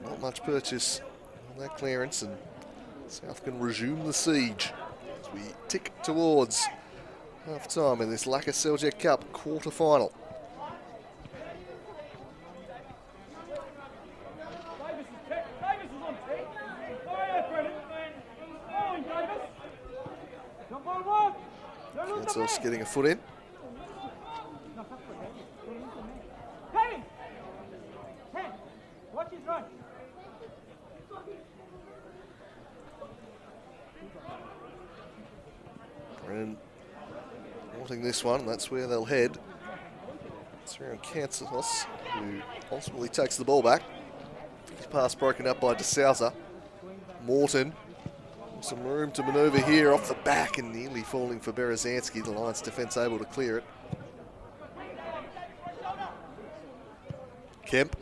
Not much purchase on that clearance, and South can resume the siege as we tick towards half time in this Lakoseljac Cup quarter final. Kansas getting a foot in. Watch his run. Brennan wanting this one, that's where they'll head. It's around Kansas, who ultimately takes the ball back. His pass broken up by De Souza. Morton. Some room to manoeuvre here off the back and nearly falling for Berezanski. The Lions defence able to clear it. Kemp.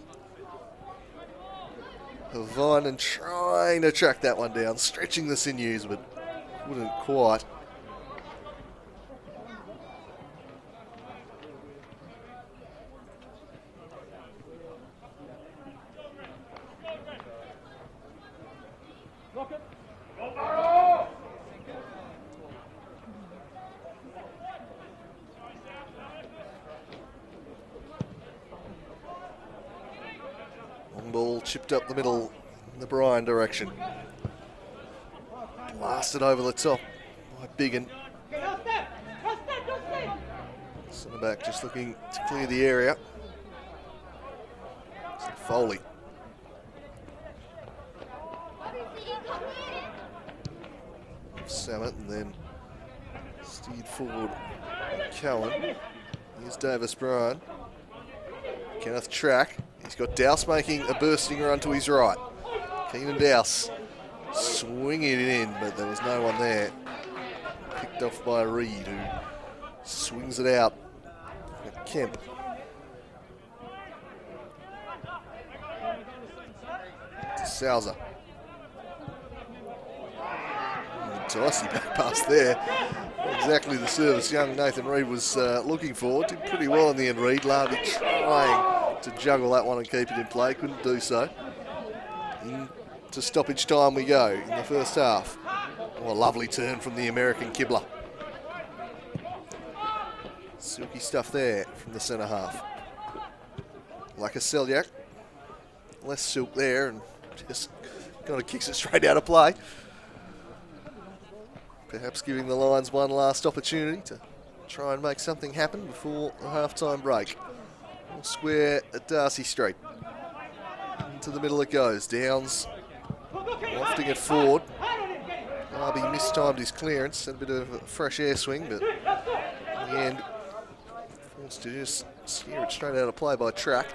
Havainen trying to track that one down, stretching the sinews, but wouldn't quite. Ball chipped up the middle in the Bryan direction. Blasted over the top by Biggin. Centre back just looking to clear the area. Foley. Samet, and then steered forward Cowan. Here's Davis Bryan. Kenneth Track. He's got Dowse making a bursting run to his right. Keenan Dowse swinging it in, but there was no one there. Picked off by Reed, who swings it out at Kemp. Sousa. Dicey back pass there. Exactly the service young Nathan Reid was looking for. Did pretty well in the end, Reid. Larby trying to juggle that one and keep it in play. Couldn't do so. Into stoppage time we go in the first half. Oh, a lovely turn from the American Kibler. Silky stuff there from the centre half. Lakoseljac. Less silk there and just kind of kicks it straight out of play. Perhaps giving the Lions one last opportunity to try and make something happen before the half-time break. Square at Darcy Street. Into the middle it goes. Downs wafting it forward. Darby mistimed his clearance. Had a bit of a fresh air swing, but in the end, forced to just steer it straight out of play by Track.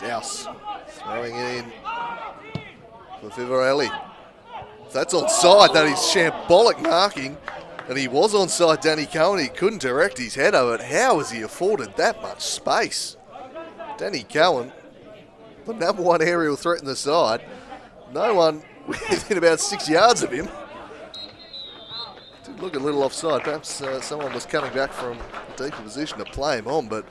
Douse throwing it in for Vivarelli. If that's onside, that is shambolic marking. And he was onside, Danny Cowan. He couldn't direct his head over it. How has he afforded that much space? Danny Cowan, the number one aerial threat in the side. No one within about 6 yards of him. Did look a little offside. Perhaps someone was coming back from a deeper position to play him on, but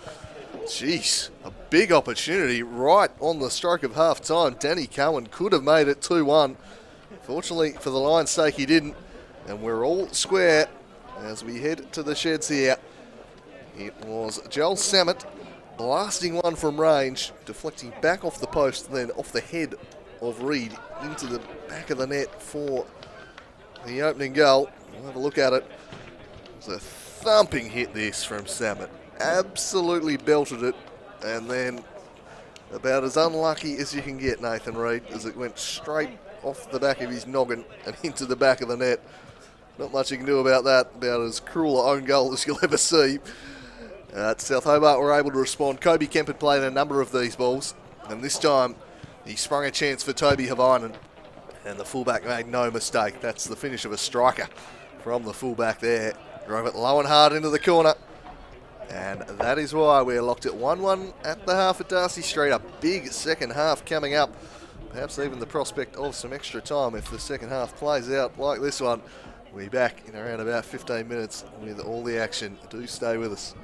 jeez, a big opportunity right on the stroke of half time. Danny Cowan could have made it 2-1. Fortunately, for the Lions' sake, he didn't. And we're all square as we head to the sheds here. It was Joel Samet blasting one from range, deflecting back off the post, then off the head of Reid into the back of the net for the opening goal. We'll have a look at it. It was a thumping hit this from Samet. Absolutely belted it, and then about as unlucky as you can get, Nathan Reid, as it went straight off the back of his noggin and into the back of the net. Not much you can do about that. About as cruel an own goal as you'll ever see. At South Hobart were able to respond. Kobe Kemp had played a number of these balls, and this time he sprung a chance for Toby Havainen, and the fullback made no mistake. That's the finish of a striker from the fullback there. Drove it low and hard into the corner. And that is why we're locked at 1-1 at the half at Darcy Street. A big second half coming up. Perhaps even the prospect of some extra time if the second half plays out like this one. We'll be back in around about 15 minutes with all the action. Do stay with us.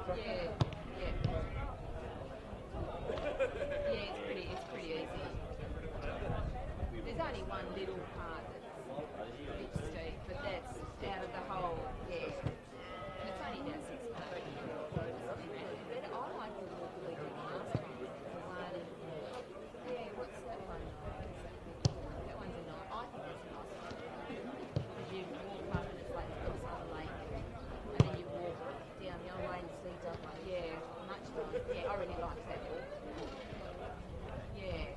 Yeah, yeah. Yeah, it's pretty easy. There's only one little part that's a bit steep, but that's out of the whole, yeah. And it's only about 6 pages. But I like the walk we did last time. The one, yeah, what's that one? That one's a nice, I think that's a nice one. Because you walk up and it's like the Southern Lake, and then you walk down the other way and see Dublin. Yeah, much nice. Yeah, I really like that walk. Yeah.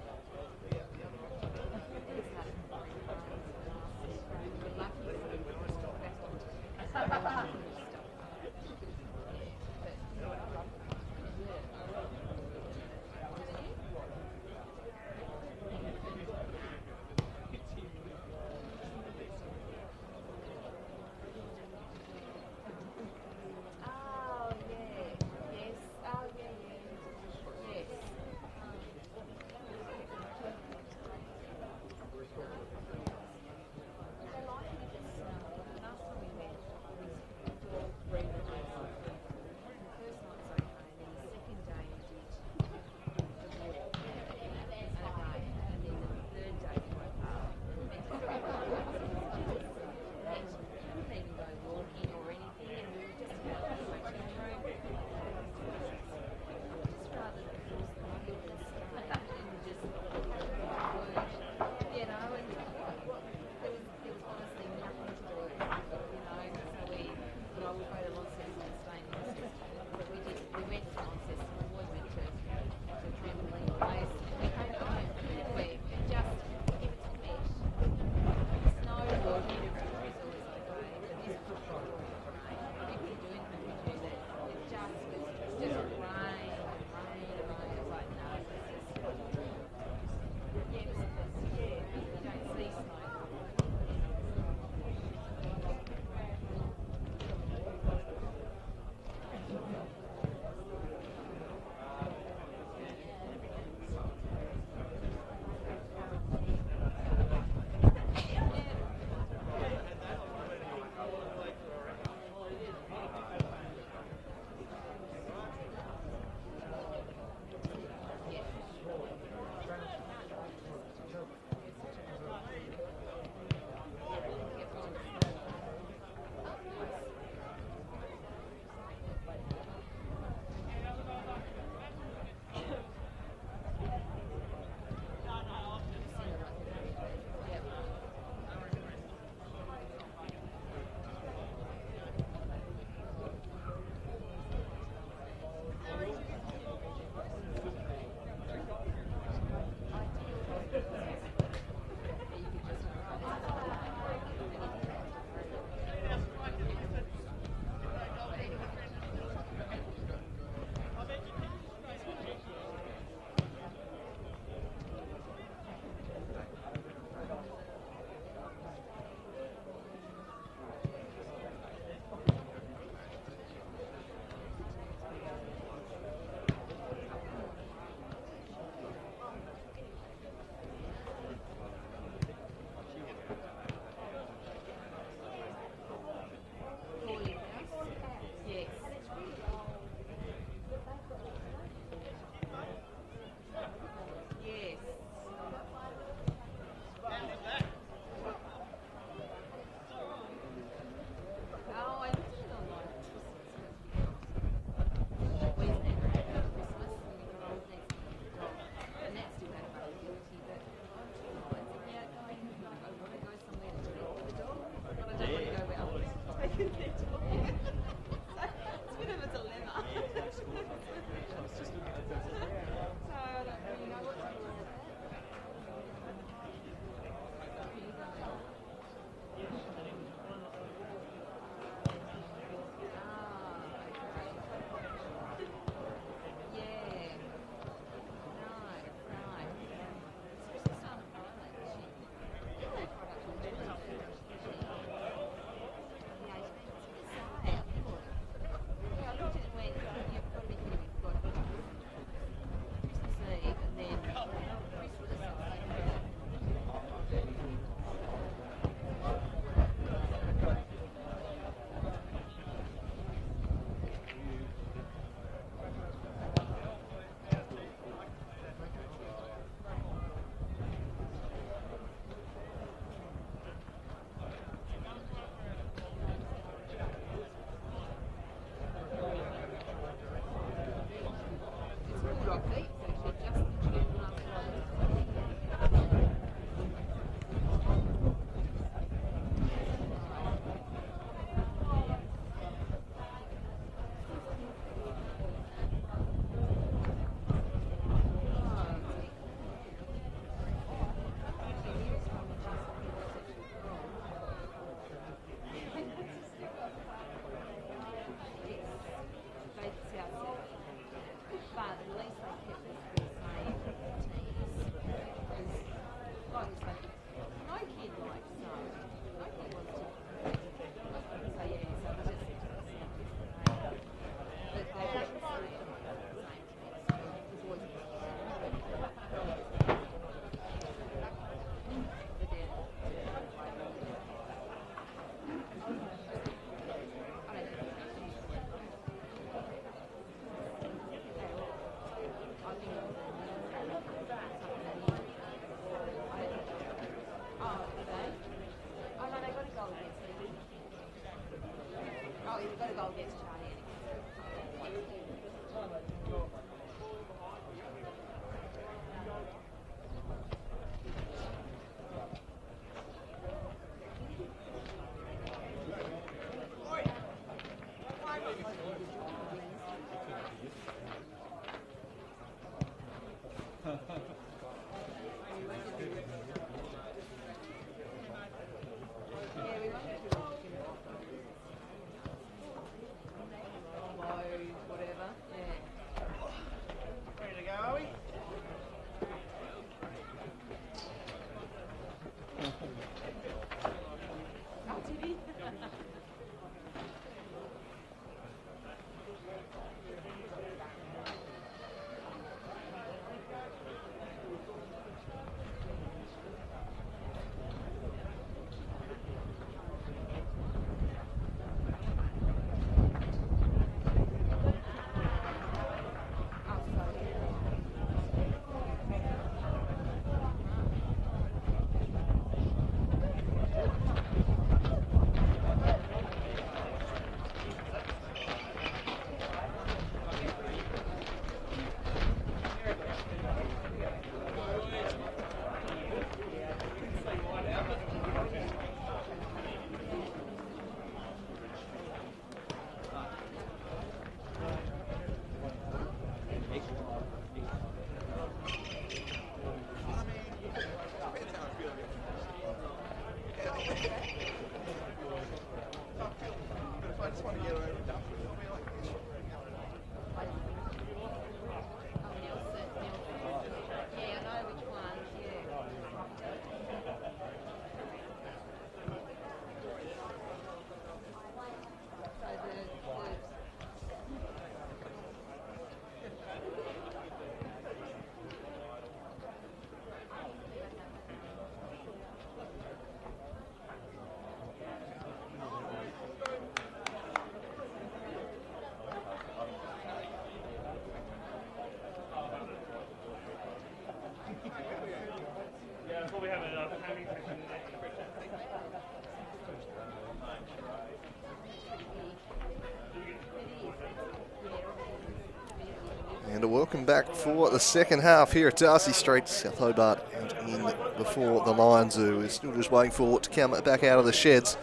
And a welcome back for the second half here at Darcy Street. South Hobart out in before the Lions, who is still just waiting for it to come back out of the sheds.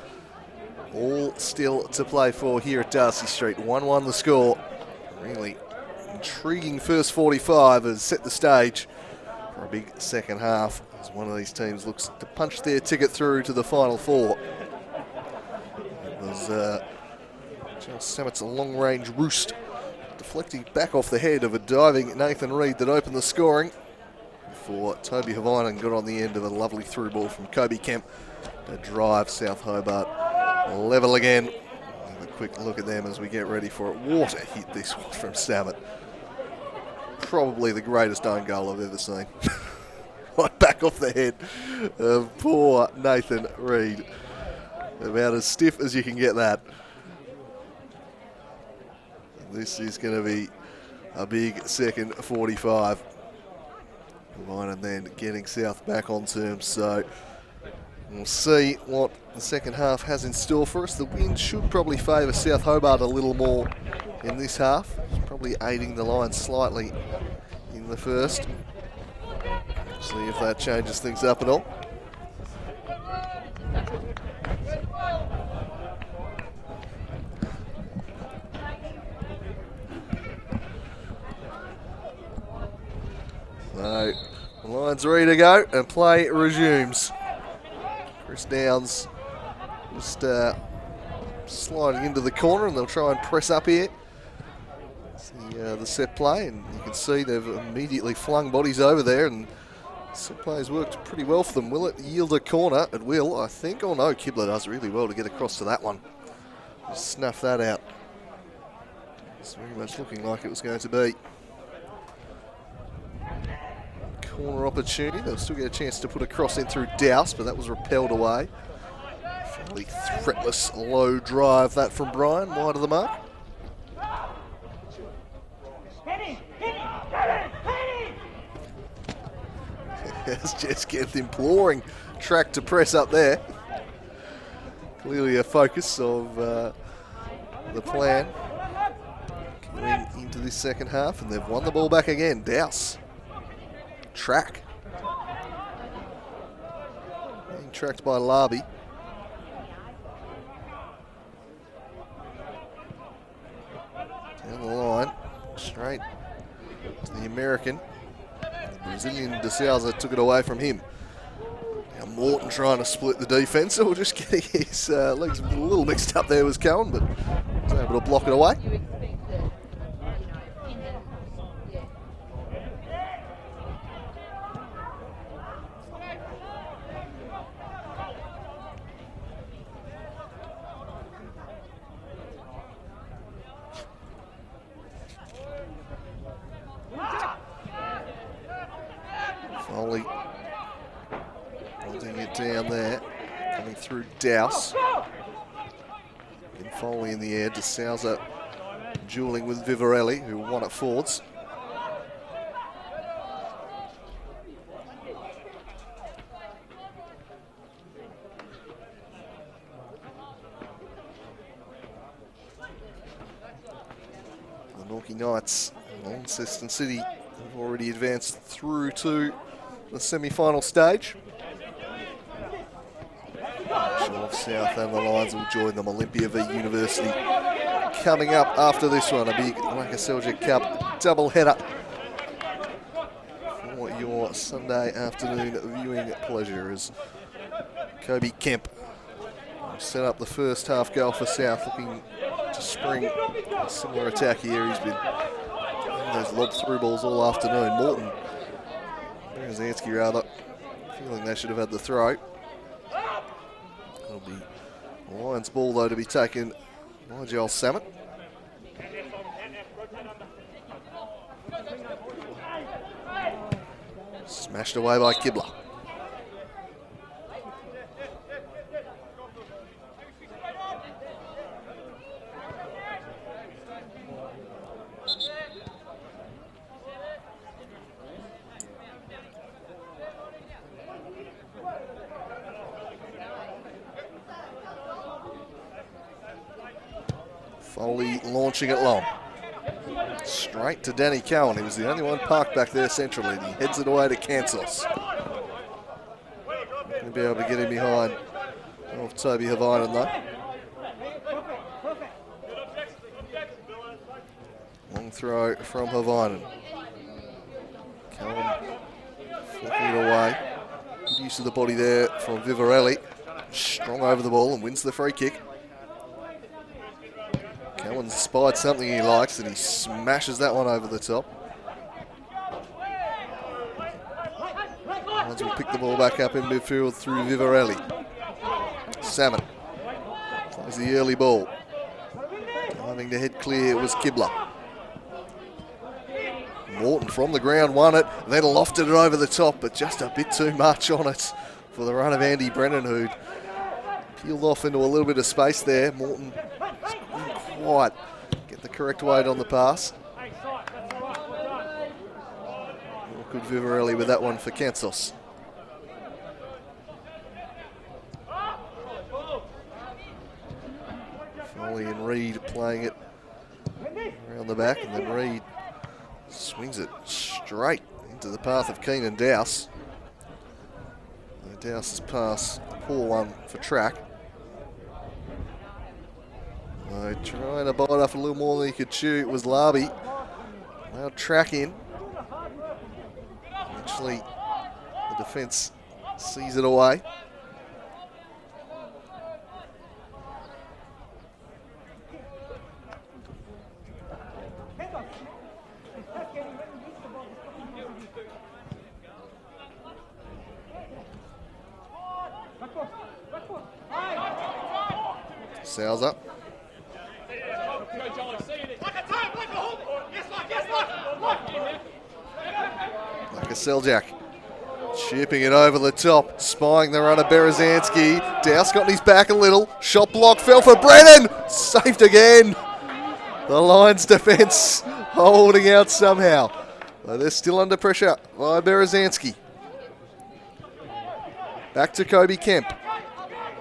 All still to play for here at Darcy Street. 1-1 the score. Really intriguing first 45 has set the stage for a big second half as one of these teams looks to punch their ticket through to the final four. It was Charles Sammett's long-range roost deflecting back off the head of a diving Nathan Reid that opened the scoring before Toby Havinen got on the end of a lovely through ball from Kobe Kemp to drive South Hobart level again. Have a quick look at them as we get ready for it. What a hit this was from Sammet. Probably the greatest own goal I've ever seen. Right back off the head of poor Nathan Reid. About as stiff as you can get that. This is going to be a big second 45. And then getting South back on terms. So we'll see what the second half has in store for us. The wind should probably favour South Hobart a little more in this half. It's probably aiding the Lions slightly in the first. See if that changes things up at all. So, the Lions ready to go and play resumes. Chris Downs just sliding into the corner, and they'll try and press up here. See the set play, and you can see they've immediately flung bodies over there, and set play has worked pretty well for them. Will it yield a corner? It will, I think. Oh no, Kibler does really well to get across to that one. Just snuff that out. It's very much looking like it was going to be. Corner opportunity. They'll still get a chance to put a cross in through Douse, but that was repelled away. Fairly threatless low drive that from Brian, wide of the mark. It's just Kent imploring track to press up there. Clearly a focus of the plan going into this second half, and they've won the ball back again. Douse. Track. Being tracked by Larby. Down the line, straight to the American. The Brazilian De Souza took it away from him. Now Morton trying to split the defence, or just getting his legs a little mixed up there was Cowan, but was able to block it away. Foley holding it down there, coming through Douse. And Foley in the air, De Souza duelling with Vivarelli, who won at Fords. The Norkie Knights and Launceston City have already advanced through to the semi-final stage. North, South and the Lions will join them. Olympia v University coming up after this one. A big Lakoseljac Cup double-header for your Sunday afternoon viewing pleasure as Kobe Kemp set up the first half goal for South, looking to spring a similar attack here. He's been those lob through balls all afternoon. Morton, Brzezinski rather, feeling they should have had the throw. It'll be Lions ball though to be taken by Joel Sammet. Smashed away by Kibler. Foley launching it long. straight to Danny Cowan. He was the only one parked back there centrally. He heads it away to Kansas. Going to be able to get him behind Toby Havainen though. Long throw from Havainen. Cowan flicking it away. Good use of the body there from Vivarelli. Strong over the ball and wins the free kick. Cowan's spied something he likes and he smashes that one over the top. Lions will pick the ball back up in midfield through Vivarelli. Salmon plays the early ball. Having to head clear was Kibler. Morton from the ground won it, then lofted it over the top, but just a bit too much on it for the run of Andy Brennan, who'd peeled off into a little bit of space there. Morton couldn't quite get the correct weight on the pass. Good Vivarelli with that one for Kansas. Foley and Reed playing it around the back, and then Reed swings it straight into the path of Keenan Dowse. Dowse's pass, a poor one for track. Trying to bite off a little more than he could chew. It was Larby. Now track in. Eventually, the defence sees it away. Salza. Lakoseljac chipping it over the top, spying the runner Berezanski. Dowse got in his back a little. Shot block fell for Brennan. Saved again. The Lions defence holding out somehow. But they're still under pressure by Berezanski. Back to Kobe Kemp.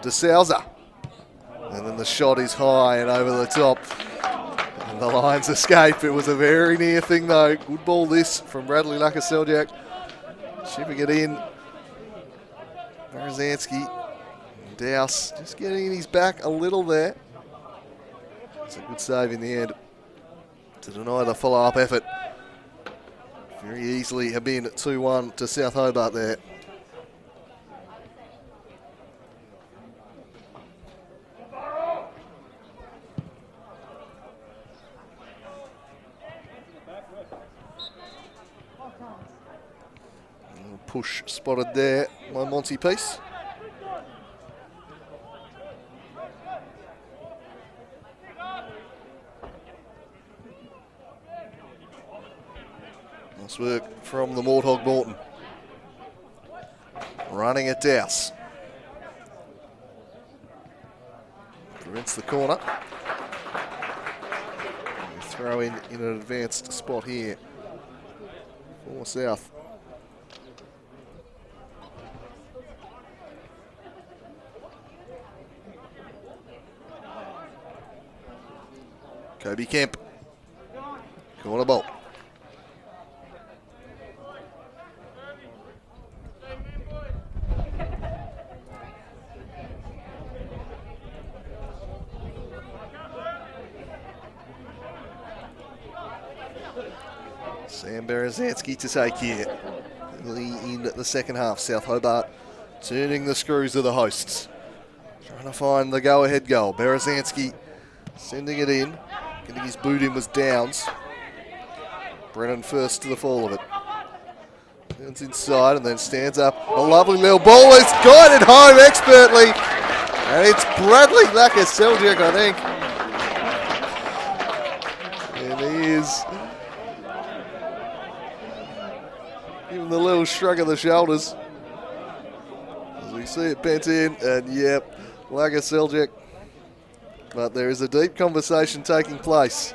De Souza. And then the shot is high and over the top. And the Lions escape. It was a very near thing though. Good ball this from Bradley Lakoseljac. Chipping it in. Berezanski. Dowse just getting in his back a little there. It's a good save in the end to deny the follow-up effort. Very easily have been 2-1 to South Hobart there. Push spotted there by Monty Peace. Nice work from the Morthog Morton. Running at Dowse. Prevents the corner. Throw in an advanced spot here for South. Kobe Kemp. Corner ball. Sam Berezanski to take here. Early in the second half, South Hobart turning the screws of the hosts. Trying to find the go-ahead goal. Berezanski sending it in. Getting his boot in was Downs. Brennan first to the fall of it. Turns inside and then stands up. A lovely little ball is guided home expertly. And it's Bradley Lakoseljac, I think. And he is giving the little shrug of the shoulders as we see it bent in. And yep, Lakoseljac. But there is a deep conversation taking place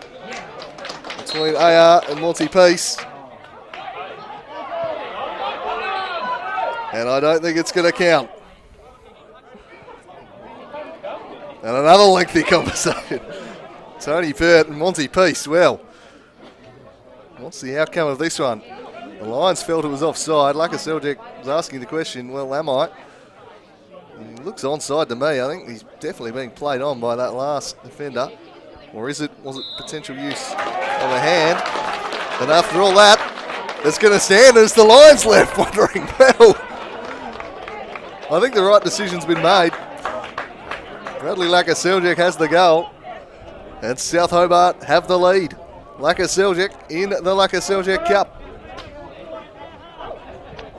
between AR and Monty Peace. And I don't think it's going to count. And another lengthy conversation. Tony Pert and Monty Peace. Well, What's the outcome of this one? The Lions felt it was offside. Lakoseljac was asking the question, well, am I? He looks onside to me. I think he's definitely being played on by that last defender. Or was it potential use of a hand? And after all that, it's going to stand as the Lions left wondering, well, I think the right decision's been made. Bradley Lakoseljac has the goal. And South Hobart have the lead. Lakoseljac in the Lakoseljac Cup.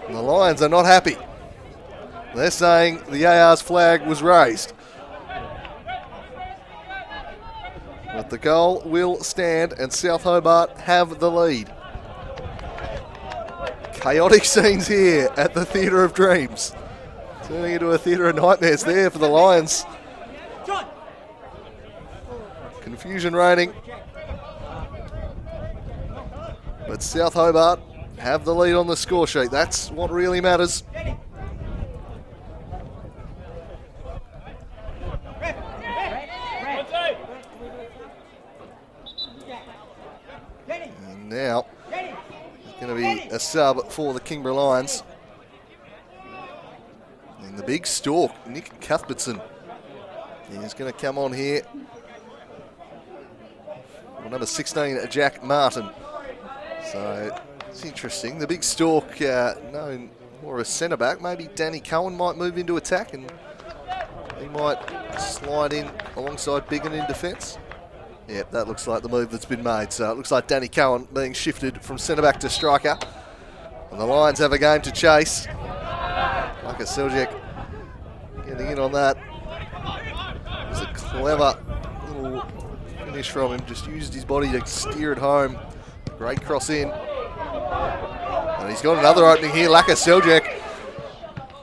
And the Lions are not happy. They're saying the AR's flag was raised. But the goal will stand and South Hobart have the lead. Chaotic scenes here at the Theatre of Dreams. Turning into a theatre of nightmares there for the Lions. Confusion reigning. But South Hobart have the lead on the score sheet. That's what really matters. And now, it's going to be a sub for the Kingborough Lions. And the big stalk, Nick Cuthbertson. He's going to come on here. Number 16, Jack Martin. So it's interesting. The big stalk, known more as centre back. Maybe Danny Cohen might move into attack and he might slide in alongside Biggin in defence. Yep, that looks like the move that's been made. So it looks like Danny Cohen being shifted from centre back to striker. And the Lions have a game to chase. Lakoseljac getting in on that. It was a clever little finish from him. Just used his body to steer it home. Great cross in. And he's got another opening here. Lakoseljac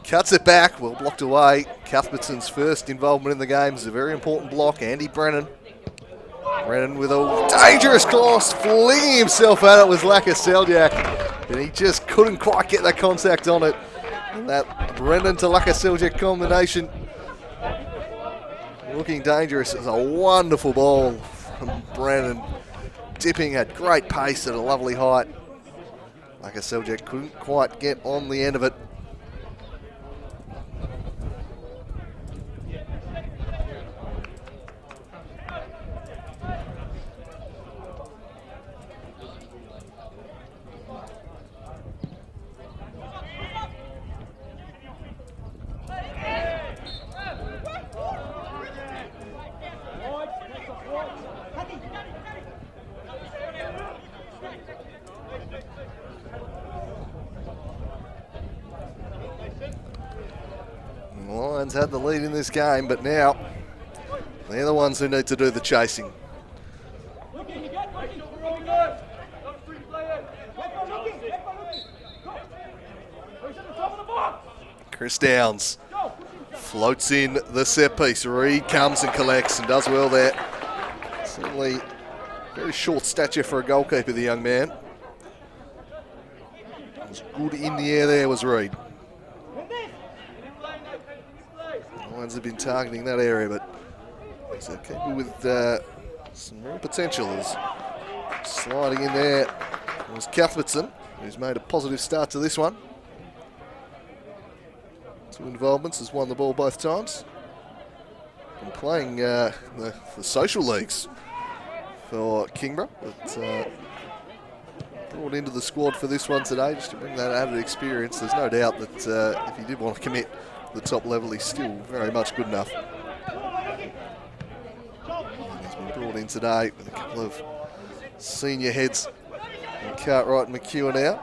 cuts it back. Well blocked away. Cuthbertson's first involvement in the game is a very important block. Andy Brennan. Brennan with a dangerous cross, flinging himself at it was Lakoseljac. And he just couldn't quite get that contact on it. And that Brennan to Lakoseljac combination looking dangerous. It was a wonderful ball from Brennan. Dipping at great pace at a lovely height. Lakoseljac couldn't quite get on the end of it. The Lions had the lead in this game, but now they're the ones who need to do the chasing. Chris Downs floats in the set piece. Reed comes and collects and does well there. Certainly very short stature for a goalkeeper, the young man. Was good in the air there was Reed. The Lions have been targeting that area, but he's a keeper with some real potential. Is sliding in there was Cuthbertson, who's made a positive start to this one. 2 involvements, has won the ball both times. Been playing the social leagues for Kingborough, but brought into the squad for this one today just to bring that added experience. There's no doubt that if he did want to commit to the top level, he's still very much good enough. And he's been brought in today with a couple of senior heads in Cartwright and McEwen now.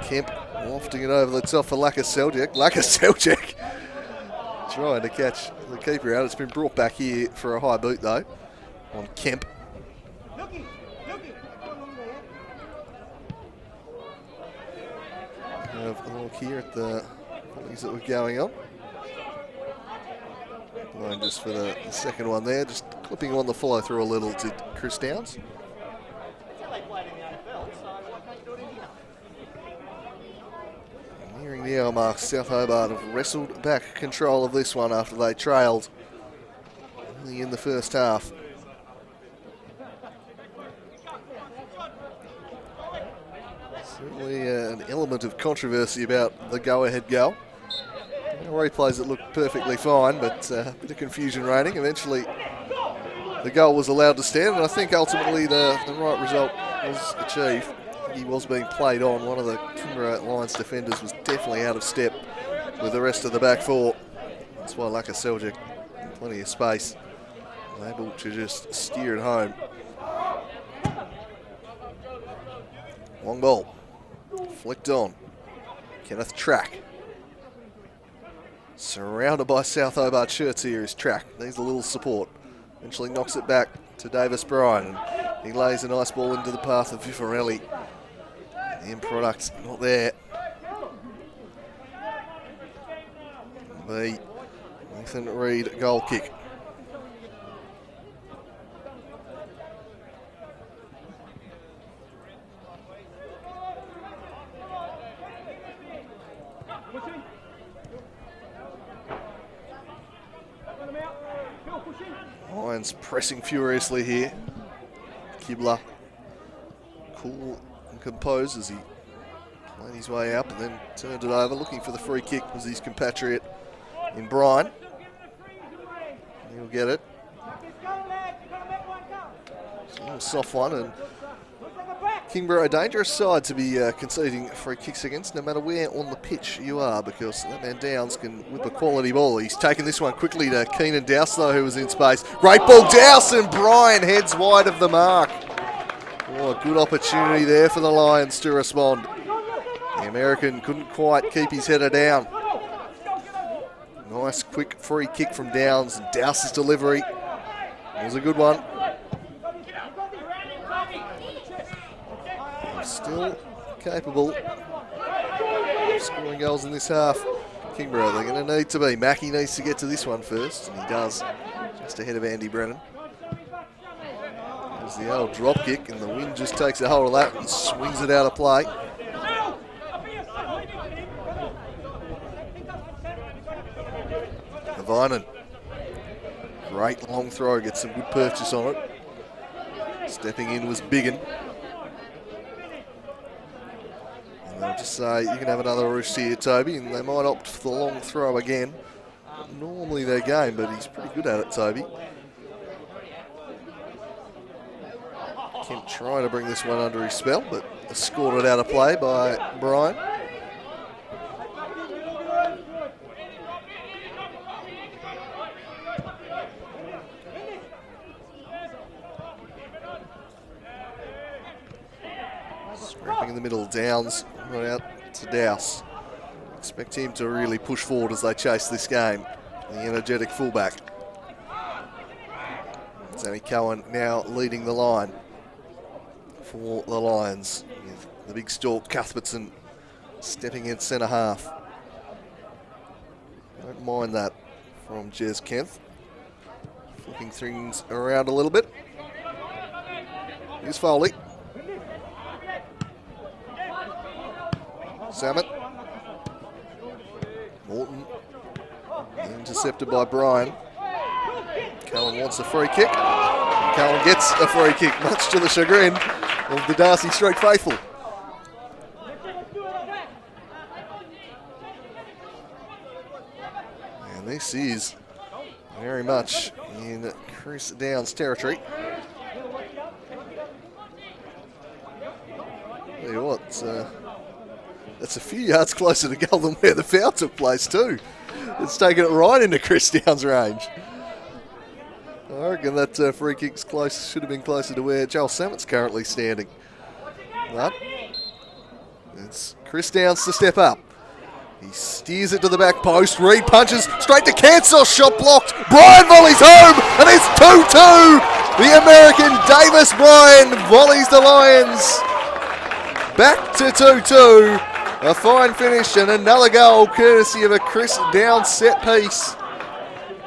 Kemp wafting it over the top for Lakoseljac. Lakoseljac trying to catch the keeper out. It's been brought back here for a high boot though on Kemp. Have a look here at the things that were going on. And just for the second one there, just clipping on the follow through a little to Chris Downs. Nearing the hour mark, South Hobart have wrestled back control of this one after they trailed early in the first half. Certainly an element of controversy about the go-ahead goal. Replays it looked perfectly fine, but a bit of confusion reigning. Eventually, the goal was allowed to stand, and I think ultimately the right result was achieved. He was being played on. One of the Kinborough Lions defenders was definitely out of step with the rest of the back four. That's why Lakoseljac, plenty of space, able to just steer it home. Long ball, flicked on. Kenneth Track. Surrounded by South Hobart shirts here is Track. Needs a little support. Eventually knocks it back to Davis Bryan. And he lays a nice ball into the path of Vifarelli. The end product's not there. The Nathan Reid goal kick. Lions pressing furiously here. Kibler cool and composed as he played his way up and then turned it over, looking for the free kick was his compatriot in Bryan. He'll get it. It's a little soft one, and Kingborough a dangerous side to be conceding free kicks against, no matter where on the pitch you are, because that man Downs can whip a quality ball. He's taken this one quickly to Keenan Dowse, though, who was in space. Great ball, Dowse, and Bryan heads wide of the mark. Oh, a good opportunity there for the Lions to respond. The American couldn't quite keep his header down. Nice quick free kick from Downs, and Dowse's delivery was a good one. Still capable of scoring goals in this half. Kingborough, they're going to need to be. Mackie needs to get to this one first, and he does, just ahead of Andy Brennan. There's the old drop kick, and the wind just takes a hold of that and swings it out of play. Vinen, great long throw, gets some good purchase on it. Stepping in was Biggin. They'll just say, you can have another roost here, Toby, and they might opt for the long throw again. Normally their game, but he's pretty good at it, Toby. Kemp trying to bring this one under his spell, but escorted out of play by Bryan. Scrapping in the middle, Downs right out to Dowse. Expect him to really push forward as they chase this game. The energetic fullback. Zanny Cohen now leading the line for the Lions. With the big stalk, Cuthbertson, stepping in centre half. Don't mind that from Jez Kempf. Flipping things around a little bit. Here's Foley. Samet. Morton. Intercepted by Bryan. Cohen wants a free kick. Cohen gets a free kick, much to the chagrin of the Darcy Street faithful. And this is very much in Chris Downs' territory. Tell you what, that's a few yards closer to goal than where the foul took place too. It's taken it right into Chris Downs' range. I reckon that free kick's close, should have been closer to where Joel Samet's currently standing. But it's Chris Downs to step up. He steers it to the back post. Reid punches straight to cancel. Shot blocked. Bryan volleys home, and it's 2-2. The American Davis Bryan volleys the Lions back to 2-2. A fine finish and another goal courtesy of a Chris Downs set piece.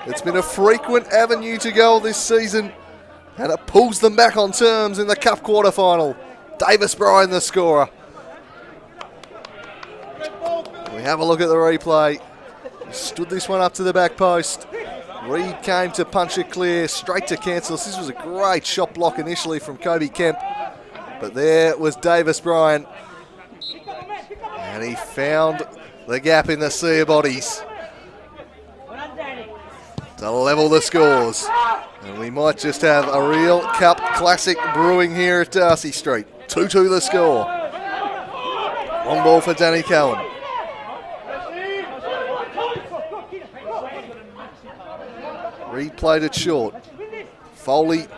It's been a frequent avenue to goal this season, and it pulls them back on terms in the Cup quarter-final. Davis Bryan the scorer. We have a look at the replay. He stood this one up to the back post. Reid came to punch it clear, straight to cancel. This was a great shot block initially from Kobe Kemp, but there was Davis Bryan And he found the gap in the sea of bodies to level the scores. And we might just have a real cup classic brewing here at Darcy Street. 2-2 the score. Long ball for Danny Cowan. Reed played it short. Foley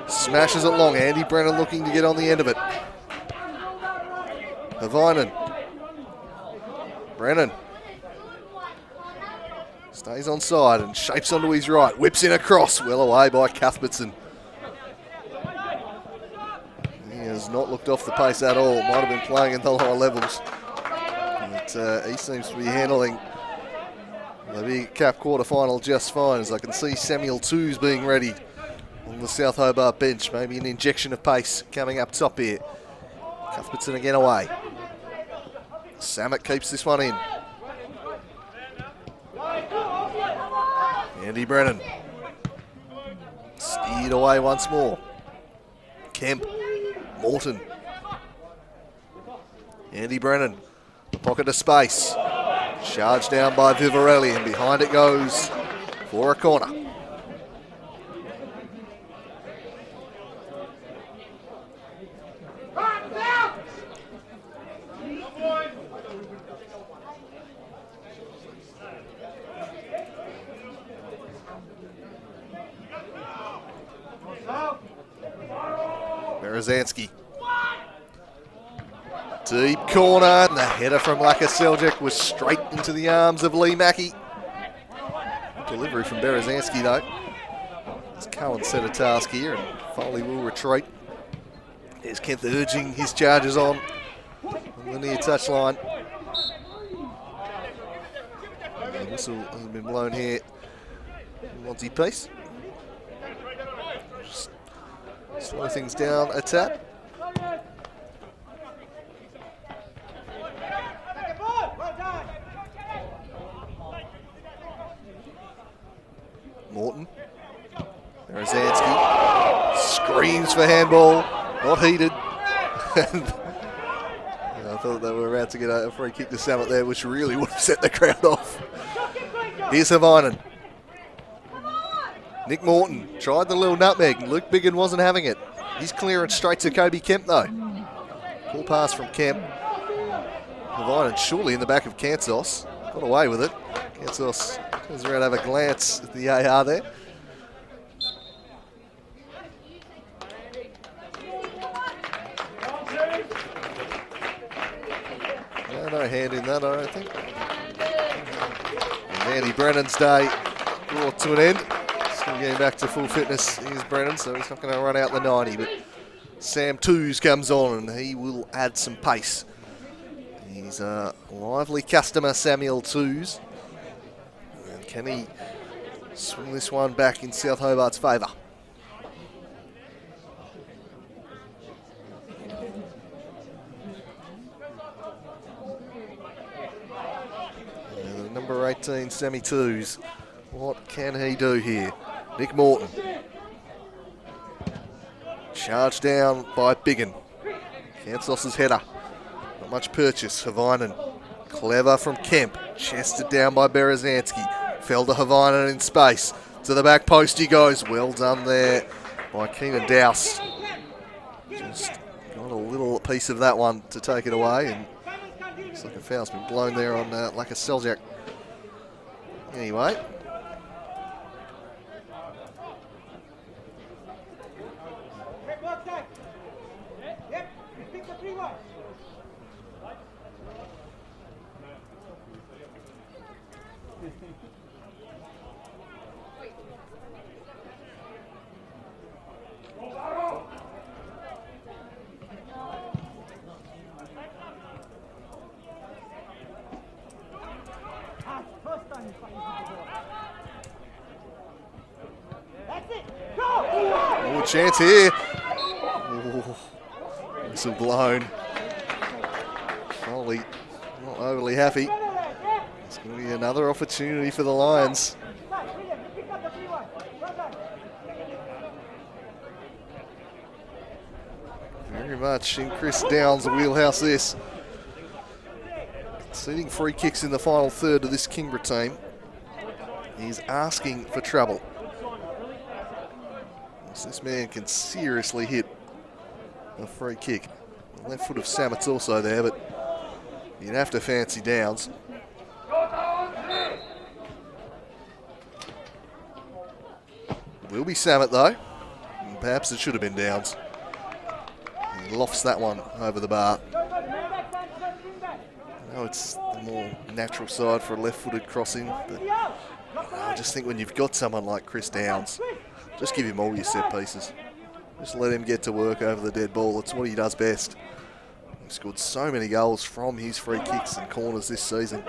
smashes it long. Andy Brennan looking to get on the end of it. Havinen. Brennan stays on side and shapes onto his right. Whips in across. Well away by Cuthbertson. He has not looked off the pace at all. Might have been playing in the lower levels. But he seems to be handling the big Cup quarter-final just fine, as I can see Samuel Tews being ready on the South Hobart bench. Maybe an injection of pace coming up top here. Cuthbertson again away. Samet keeps this one in. Andy Brennan. Steered away once more. Kemp. Morton. Andy Brennan. Pocket of space. Charged down by Vivarelli, and behind it goes for a corner. Berezanski. Deep corner, and the header from Lakoseljac was straight into the arms of Lee Mackey. Delivery from Berezanski though. As Cowan set a task here, and Foley will retreat. There's Kemp urging his charges on the near touchline. The whistle has been blown here. Monty Peace. Just slow things down a tap. Morton. Berezanski screams for handball, not heated. I thought they were about to get a free kick to Samet there, which really would have set the crowd off. Here's Havinen. Nick Morton tried the little nutmeg. Luke Biggin wasn't having it. He's clearing straight to Kobe Kemp though. Full pass from Kemp. Havinen surely in the back of Kansos. Got away with it. Kansos turns around to have a glance at the AR there. No hand in that, I don't think. And Andy Brennan's day brought to an end. Still getting back to full fitness. Here's Brennan, so he's not going to run out the 90, but Sam Tews comes on and he will add some pace. He's a lively customer, Samuel Tews. And can he swing this one back in South Hobart's favour? And number 18, Sammy Tews. What can he do here? Nick Morton. Charged down by Biggin. Kansos's header. Not much purchase. Havinen. Clever from Kemp. Chested down by Berezanski. Fell to Havinen in space. To the back post he goes. Well done there by Keenan Dowse. Just got a little piece of that one to take it away. And looks like a foul's been blown there on Lakoseljac. Anyway. Oh, chance here. Oh, whistle blown. Foley not overly happy. It's going to be another opportunity for the Lions. Very much in Chris Downs' wheelhouse this. Conceding free kicks in the final third of this Kingborough team. He's asking for trouble. So this man can seriously hit a free kick. The left foot of Sammett's also there, but you'd have to fancy Downs. Will be Sammett though. And perhaps it should have been Downs. He lofts that one over the bar. I know it's the more natural side for a left-footed crossing, but I just think when you've got someone like Chris Downs, just give him all your set pieces. Just let him get to work over the dead ball. It's what he does best. He scored so many goals from his free kicks and corners this season.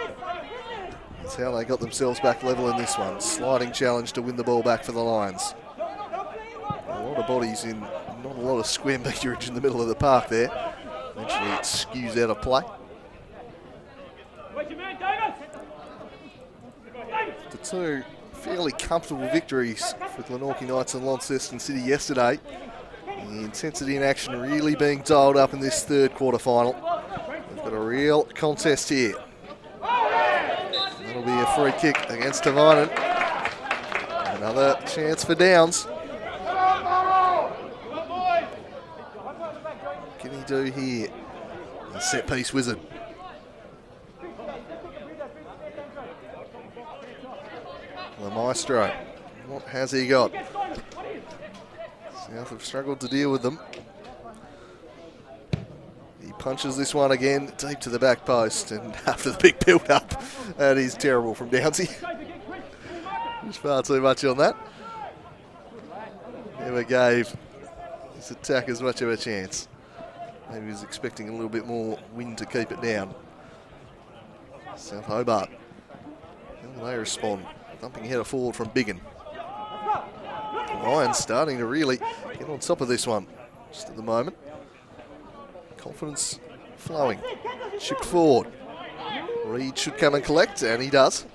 That's how they got themselves back level in this one. Sliding challenge to win the ball back for the Lions. A lot of bodies in not a lot of square meterage in the middle of the park there. Eventually it skews out of play. The two fairly comfortable victories for Glenorchy Knights and Launceston City yesterday. The intensity in action really being dialed up in this third quarter final. We've got a real contest here. That'll be a free kick against Tavinen. Another chance for Downs. What can he do here? The set piece wizard. The maestro. What has he got? South have struggled to deal with them. He punches this one again deep to the back post, and after the big build-up, that is terrible from Downsy. Just far too much on that. Never gave his attack as much of a chance. Maybe he was expecting a little bit more wind to keep it down. South Hobart. How will they respond? Dumping header forward from Biggin. Lions starting to really get on top of this one just at the moment. Confidence flowing. Chipped forward. Reed should come and collect, and he does.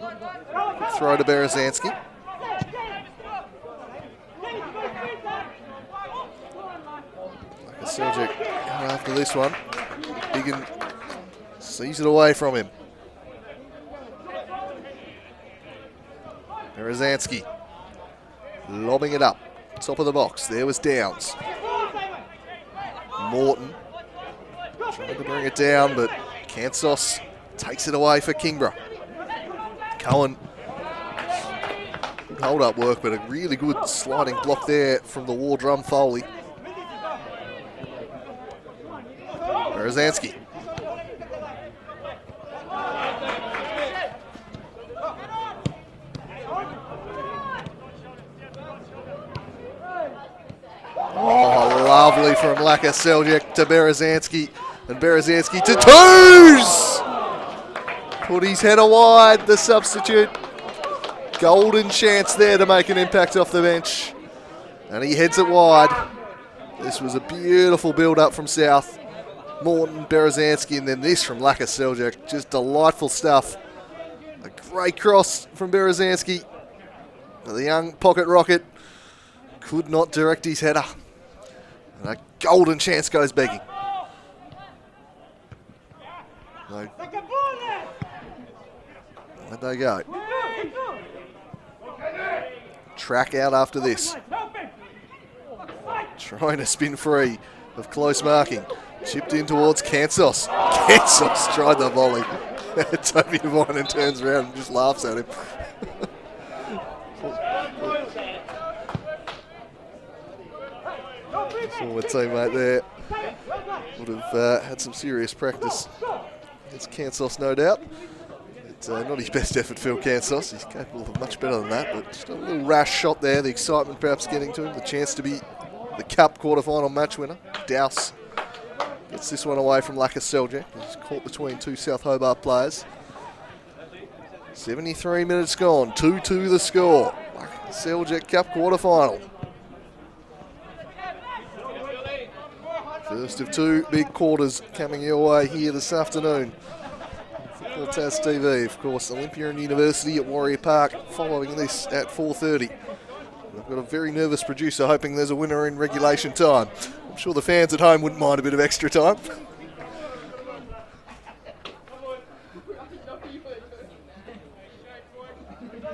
Good throw to Berezanski. Lakoseljac out after this one. Biggin sees it away from him. Berezanski lobbing it up, top of the box. There was Downs. Morton trying to bring it down, but Kansos takes it away for Kingborough. Cohen, good hold-up work, but a really good sliding block there from the War Drum Foley. Berezanski. Oh, lovely from Lakoseljac to Berezanski, and Berezanski to twos! Put his header wide, the substitute. Golden chance there to make an impact off the bench, and he heads it wide. This was a beautiful build-up from South. Morton, Berezanski, and then this from Lakoseljac. Just delightful stuff. A great cross from Berezanski. The young pocket rocket could not direct his header. And a golden chance goes begging. No. Where'd they go? Track out after this. Trying to spin free of close marking. Chipped in towards Kansos. Kansos tried the volley. Toby Devine turns around and just laughs at him. Former teammate there would have had some serious practice against Kansos, no doubt. It's not his best effort, Phil Kansos. He's capable of much better than that, but just a little rash shot there. The excitement perhaps getting to him. The chance to be the Cup quarterfinal match winner. Douse gets this one away from Lakoseljac. He's caught between two South Hobart players. 73 minutes gone. 2-2 the score. Lakoseljac Cup quarterfinal. First of two big quarters coming your way here this afternoon. Football Tas TV, of course, Olympia and University at Warrior Park following this at 4:30. I've got a very nervous producer hoping there's a winner in regulation time. I'm sure the fans at home wouldn't mind a bit of extra time.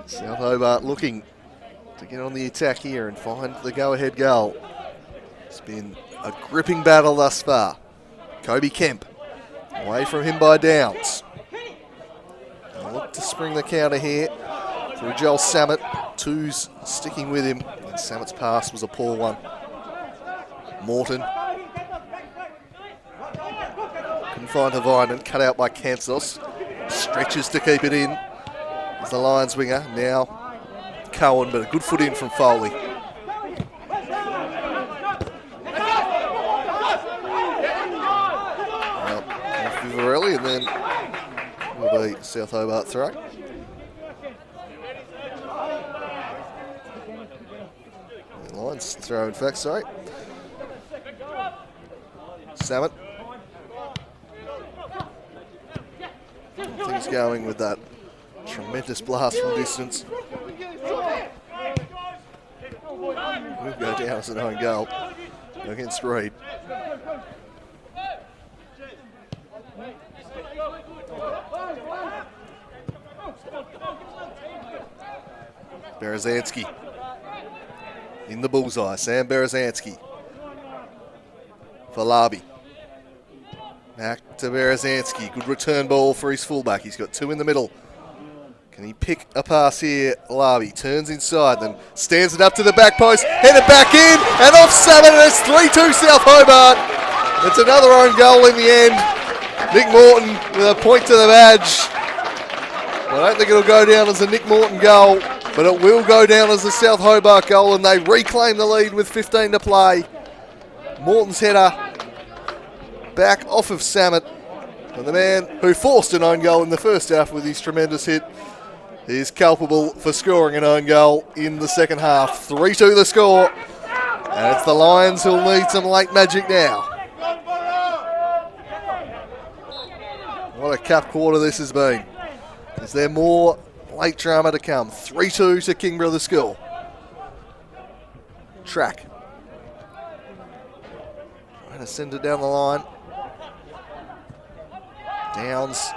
South Hobart looking to get on the attack here and find the go-ahead goal. It's been a gripping battle thus far. Kobe Kemp, away from him by Downs. They'll look to spring the counter here through Joel Samet. Two's sticking with him, and Samet's pass was a poor one. Morton couldn't find Havinen, cut out by Kansos. Stretches to keep it in. As the Lions winger, now Cohen, but a good foot in from Foley. Vivarelli, and then will be South Hobart throw. Lions throw, in fact, sorry. Samet. Things going with that tremendous blast from distance. We'll go down as an own goal against Reed. Berezanski in the bullseye. Sam Berezanski for Larby. Back to Berezanski. Good return ball for his fullback. He's got two in the middle. Can he pick a pass here? Larby turns inside, then stands it up to the back post, headed back in, and off Samet, and it's 3-2 South Hobart. It's another own goal in the end. Nick Morton with a point to the badge. I don't think it'll go down as a Nick Morton goal, but it will go down as a South Hobart goal, and they reclaim the lead with 15 to play. Morton's header back off of Samet, and the man who forced an own goal in the first half with his tremendous hit is culpable for scoring an own goal in the second half. 3-2 the score, and it's the Lions who'll need some late magic now. What a cup quarter this has been. Is there more late drama to come? 3-2 to Kingborough the school. Track. Trying to send it down the line. Downs.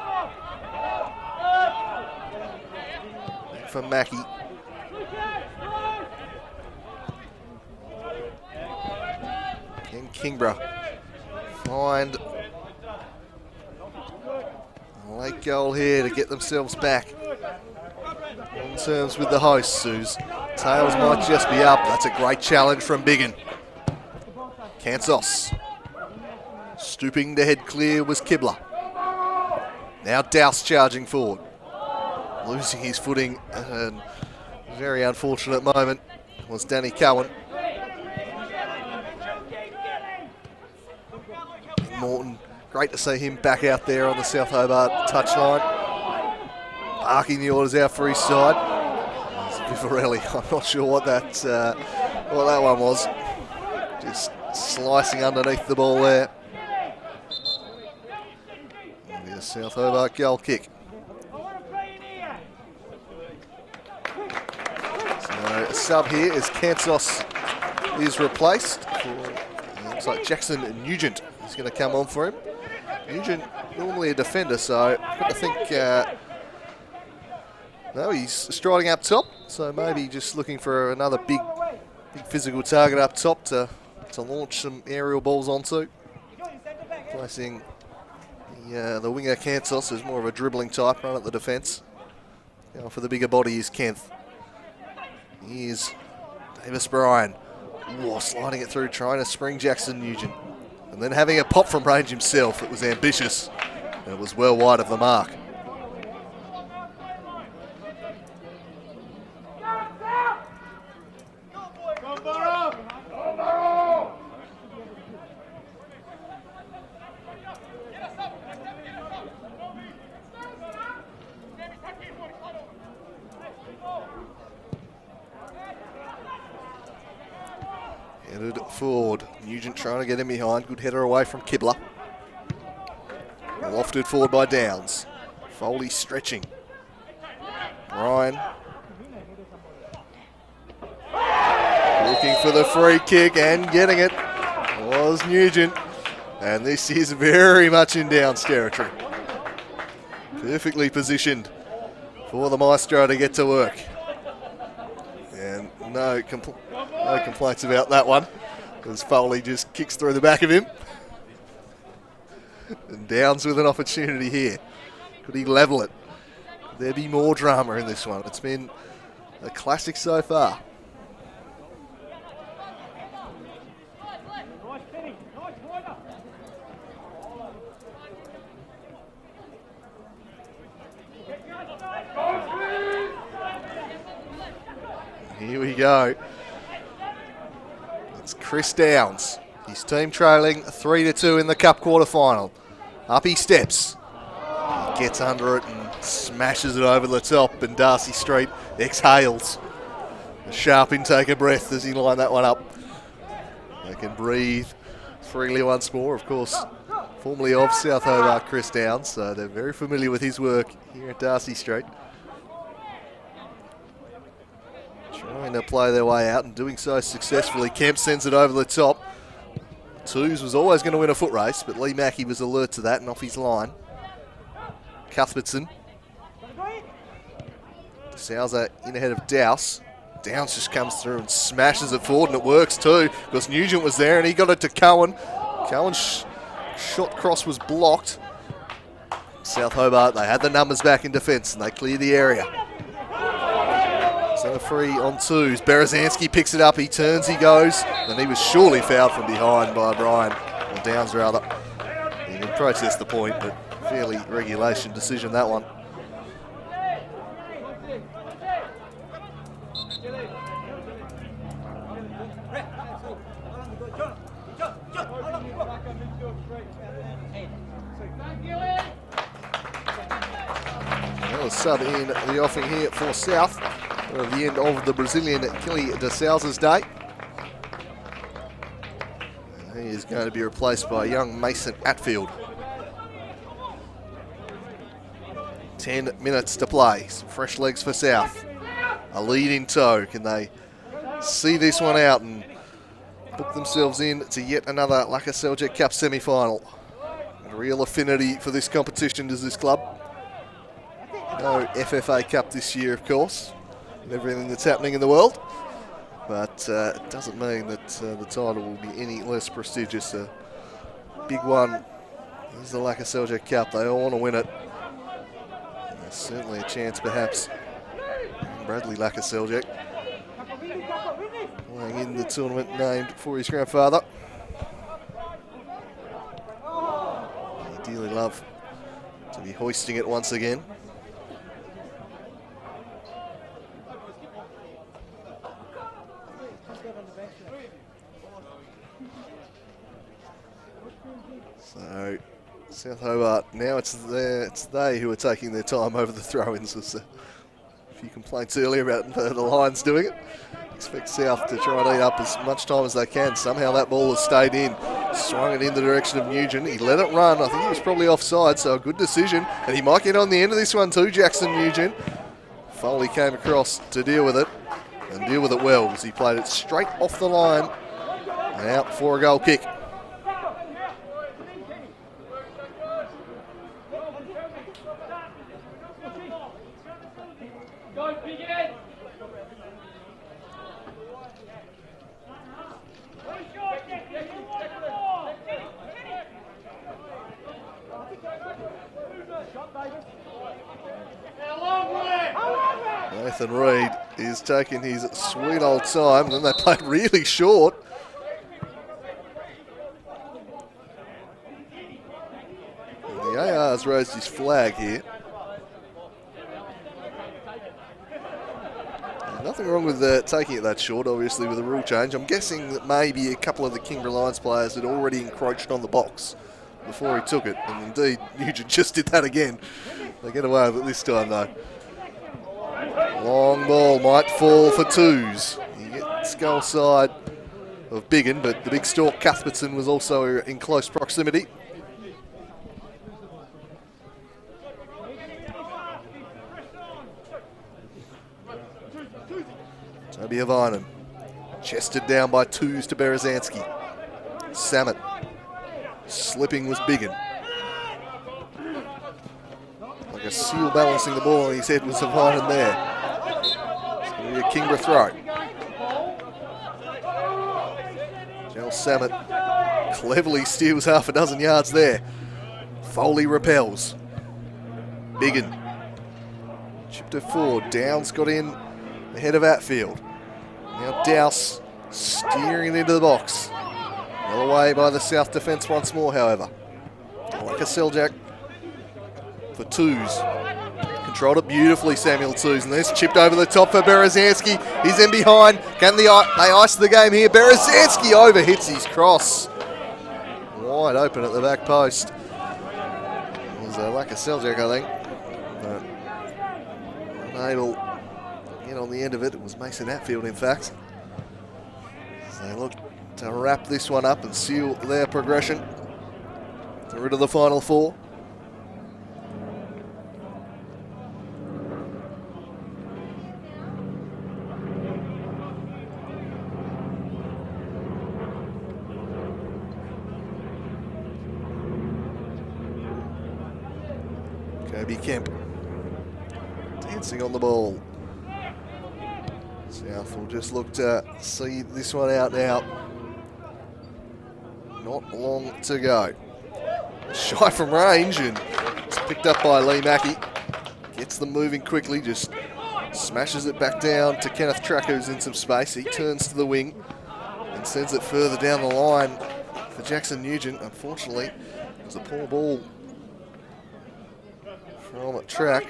Back for Mackie. Can Kingborough find a late goal here to get themselves back on terms with the hosts, whose tails might just be up. That's a great challenge from Biggin. Kansos. Stooping to head clear was Kibler. Now Douse charging forward. Losing his footing at a very unfortunate moment was Danny Cowan. Morton, great to see him back out there on the South Hobart touchline. Barking the orders out for his side. Vivarelli, I'm not sure what that one was. Just slicing underneath the ball there. It'll be a South Hobart goal kick. So a sub here as Kansos is replaced. Looks like Jackson Nugent is going to come on for him. Nugent, normally a defender, so I've got to think, no, he's striding up top, so maybe just looking for another big physical target up top to launch some aerial balls onto. Placing the winger Kansos, who's more of a dribbling type, run at the defence. Going for the bigger body is Kempf. Here's Davis Bryan. Sliding it through, trying to spring Jackson Nugent. And then having a pop from range himself. It was ambitious, and it was well wide of the mark. Headed forward. Nugent trying to get him behind. Good header away from Kibler. Lofted forward by Downs. Foley stretching. Ryan. Looking for the free kick and getting it was Nugent. And this is very much in Downs territory. Perfectly positioned for the Maestro to get to work. And no complaints about that one, as Foley just kicks through the back of him. And Downs with an opportunity here. Could he level it? Could there be more drama in this one? It's been a classic so far. Here we go. It's Chris Downs. His team trailing 3-2 in the Cup quarter-final. Up he steps. He gets under it and smashes it over the top, and Darcy Street exhales. A sharp intake of breath as he lined that one up. They can breathe freely once more. Of course, formerly of South Hobart, Chris Downs, so they're very familiar with his work here at Darcy Street. Trying to play their way out and doing so successfully. Kemp sends it over the top. Twos was always going to win a foot race, but Lee Mackey was alert to that and off his line. Cuthbertson. Sousa in ahead of Dowse. Downs just comes through and smashes it forward, and it works too, because Nugent was there and he got it to Cohen. Cohen's shot cross was blocked. South Hobart, they had the numbers back in defence and they clear the area. Centre free on twos. Berezanski picks it up, he turns, he goes, and he was surely fouled from behind by Brian, or Downs rather. He can protest the point, but fairly regulation decision that one. Well, sub in the offing here for South. At the end of the Brazilian Kelly de Sousa's day. And he is going to be replaced by young Mason Atfield. 10 minutes to play. Some fresh legs for South. A lead in tow. Can they see this one out and book themselves in to yet another Lakoseljac Cup semi-final? A real affinity for this competition does this club. No FFA Cup this year, of course. Everything that's happening in the world, but it doesn't mean that the title will be any less prestigious. A big one is the Lakoseljac Cup. They all want to win it. And there's certainly a chance, perhaps, Bradley Lakoseljac playing in the tournament named for his grandfather. He'd dearly love to be hoisting it once again. So, South Hobart, now it's they who are taking their time over the throw-ins. There's a few complaints earlier about the Lions doing it. Expect South to try and eat up as much time as they can. Somehow that ball has stayed in. Swung it in the direction of Nugent. He let it run. I think he was probably offside, so a good decision. And he might get on the end of this one too, Jackson Nugent. Foley came across to deal with it, and deal with it well, because he played it straight off the line and out for a goal kick. Nathan Reid is taking his sweet old time, and then they played really short. And the AR has raised his flag here. Nothing wrong with taking it that short, obviously, with a rule change. I'm guessing that maybe a couple of the Kingborough Lions players had already encroached on the box before he took it. And indeed, Nugent just did that again. They get away with it this time, though. Long ball might fall for twos. He gets goal side of Biggin, but the big stalk Cuthbertson was also in close proximity. Toby Avinen, chested down by twos to Berezanski. Samet, slipping was Biggin. A seal balancing the ball on his head was Avinen there. It's going to be a Kingborough throw. Well, Samet cleverly steals half a dozen yards there. Foley repels. Biggin chipped it forward. Downs got in ahead of Atfield. Now Dowse steering it into the box. Well away by the South defence once more, however. Lakoseljac for Twos. Controlled it beautifully, Samuel Twos, and there's chipped over the top for Berezanski. He's in behind. Can they ice the game here? Berezanski over, hits his cross. Wide open at the back post. It was Lakoseljac, I think. But unable to get on the end of it. It was Mason Atfield, in fact. So they look to wrap this one up and seal their progression through to the final four. Kobe Kemp dancing on the ball. South will just look to see this one out now. Not long to go. Shy from range, and it's picked up by Lee Mackey. Gets them moving quickly, just smashes it back down to Kenneth Track, who's in some space. He turns to the wing and sends it further down the line for Jackson Nugent. Unfortunately, it was a poor ball from Track.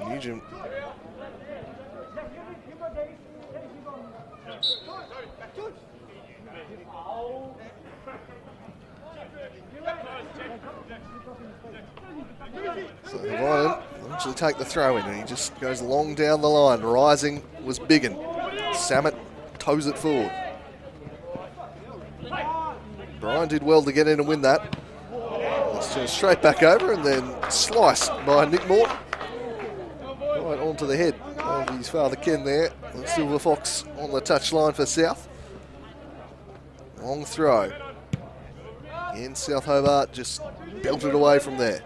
Nugent so Ryan will actually take the throw in, and he just goes long down the line. Rising was Biggin. Samet toes it forward. Brian did well to get in and win that. Let's turn straight back over and then sliced by Nick Morton. Right onto the head of his father Ken there. And Silver Fox on the touchline for South. Long throw. Again, South Hobart just belted away from there.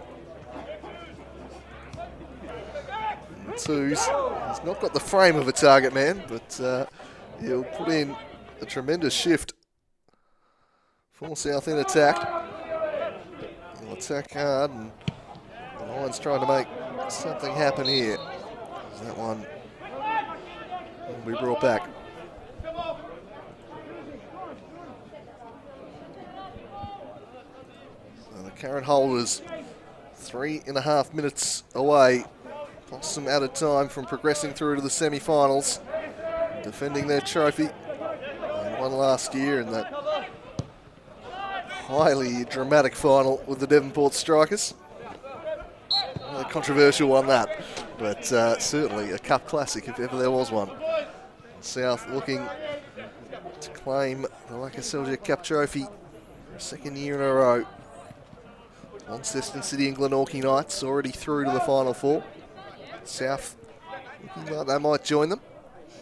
And Twos, he's not got the frame of a target man, but he'll put in a tremendous shift for South in attack. He'll attack hard, and the Lions trying to make something happen here. That one will be brought back. So the current holders 3.5 minutes away, plus some added time from progressing through to the semi-finals, defending their trophy. They won last year in that highly dramatic final with the Devonport Strikers. A controversial one, that, but certainly a cup classic if ever there was one. South looking to claim the Lakoseljac Cup trophy for a second year in a row. Launceston City and Glenorchy Knights already through to the final four. South looking like they might join them,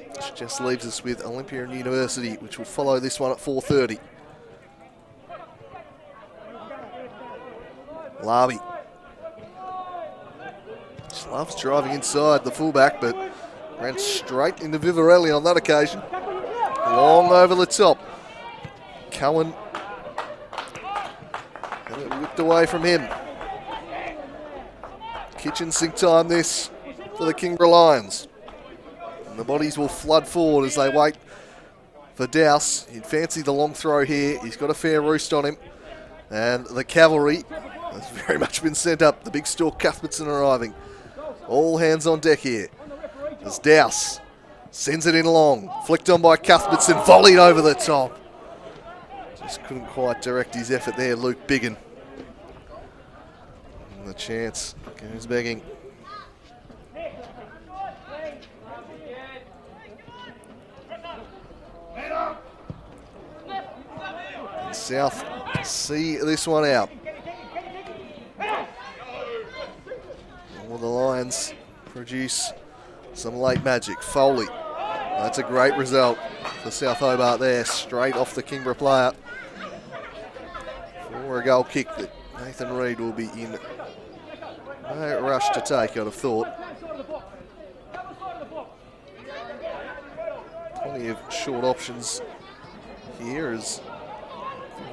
which just leaves us with Olympia and University, which will follow this one at 4:30. Larby just loves driving inside the fullback, but ran straight into Vivarelli on that occasion. Long over the top. Cohen got it whipped away from him. Kitchen sink time this for the Kingborough Lions. And the bodies will flood forward as they wait for Dowse. He'd fancy the long throw here. He's got a fair roost on him. And the cavalry has very much been sent up. The big Stork Cuthbertson arriving. All hands on deck here. As Dowse sends it in long. Flicked on by Cuthbertson. Volleyed over the top. Just couldn't quite direct his effort there, Luke Biggin. And the chance goes begging. And South see this one out. Will the Lions produce some late magic? Foley. That's a great result for South Hobart there, straight off the Kingborough player. For a goal kick that Nathan Reid will be in no rush to take, I'd have thought. Plenty of short options here as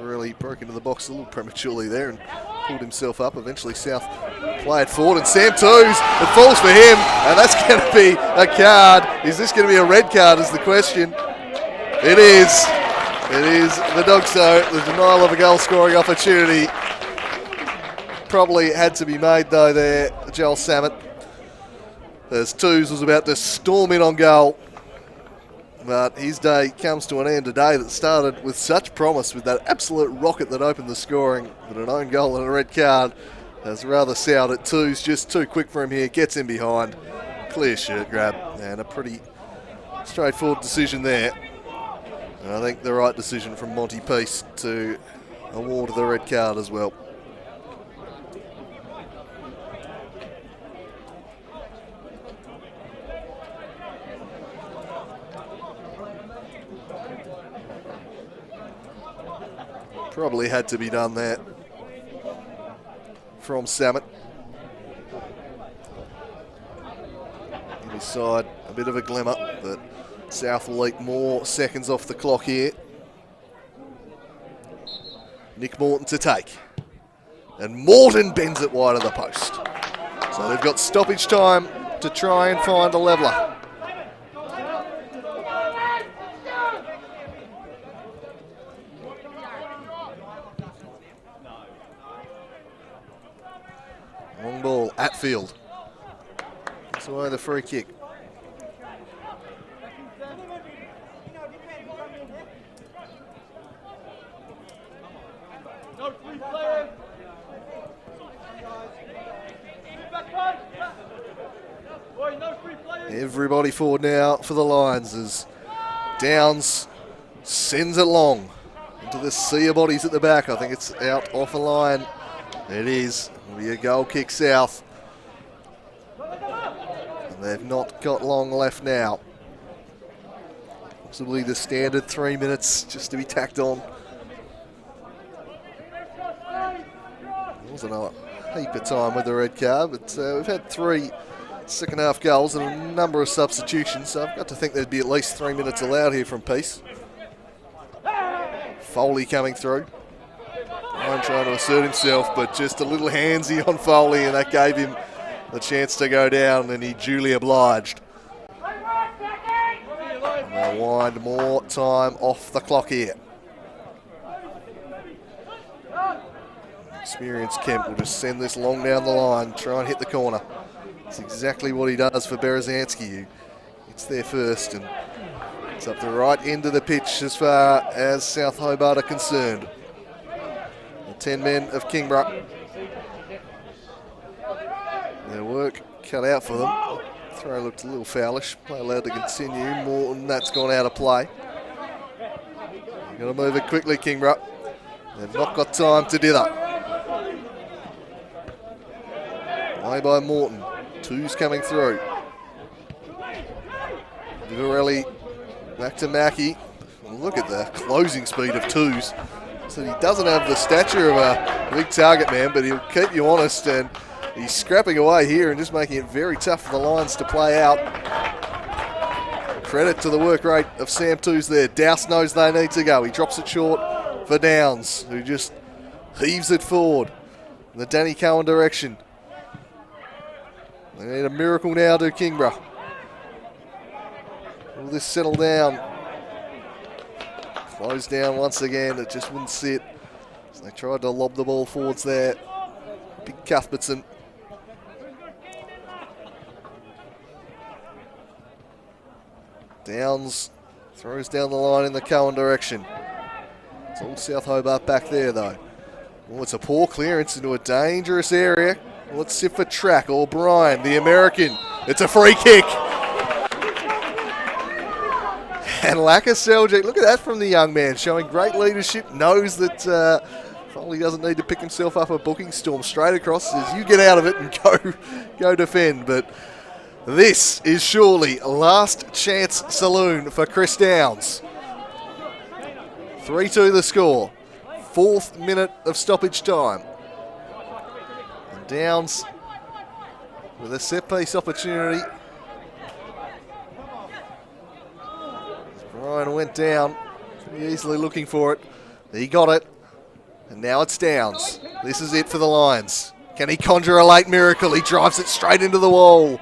Really broke into the box a little prematurely there and pulled himself up. Eventually South play it forward, and Sam Toos, it falls for him, and that's going to be a card. Is this going to be a red card is the question. It is. It is the Dogso, the denial of a goal scoring opportunity. Probably had to be made though there, Joel Samet, as Toos was about to storm in on goal. But his day comes to an end, a day that started with such promise with that absolute rocket that opened the scoring, but an own goal and a red card has rather soured it. Toos just too quick for him here, gets in behind, clear shirt grab, and a pretty straightforward decision there. And I think the right decision from Monty Peace to award the red card as well. Probably had to be done there from Samet. In his side, a bit of a glimmer, but South will eat more seconds off the clock here. Nick Morton to take. And Morton bends it wide of the post. So they've got stoppage time to try and find a leveller. Long ball at field. That's away the free kick. Everybody forward now for the Lions as Downs sends it long into the sea of bodies at the back. I think it's out off a line. It is. It'll be a goal kick South. And they've not got long left now. Possibly the standard 3 minutes just to be tacked on. There wasn't a heap of time with the red card, but we've had 3 second half goals and a number of substitutions, so I've got to think there'd be at least 3 minutes allowed here from Peace. Foley coming through. Ryan trying to assert himself, but just a little handsy on Foley, and that gave him the chance to go down, and he duly obliged. And they'll wind more time off the clock here. Experienced Kemp will just send this long down the line, try and hit the corner. That's exactly what he does for Berezanski. It's there first, and it's up the right end of the pitch as far as South Hobart are concerned. The 10 men of Kingborough. Their work cut out for them. Throw looked a little foolish. Play allowed to continue. Morton, that's gone out of play. Got to move it quickly, Kingborough. They've not got time to do that. Play by Morton. Two's coming through. Vivarelli back to Mackie. Look at the closing speed of Twos. So he doesn't have the stature of a big target man, but he'll keep you honest, and he's scrapping away here and just making it very tough for the Lions to play out. Credit to the work rate of Sam Twos there. Douse knows they need to go. He drops it short for Downs, who just heaves it forward in the Danny Cohen direction. They need a miracle now to Kingborough. Will this settle down? Closed down once again, it just wouldn't sit. So they tried to lob the ball forwards there. Big Cuthbertson. Downs throws down the line in the Cohen direction. It's all South Hobart back there though. Oh, it's a poor clearance into a dangerous area. Let's see for track. O'Brien, the American. It's a free kick. And Lakoseljac, look at that from the young man, showing great leadership, knows that Foley doesn't need to pick himself up a booking, storm straight across, says you get out of it and go defend. But this is surely last chance saloon for Chris Downs. 3-2 the score. 4th minute of stoppage time. And Downs with a set piece opportunity. Ryan went down, pretty easily looking for it. He got it, And now it's Downs. This is it for the Lions. Can he conjure a late miracle? He drives it straight into the wall.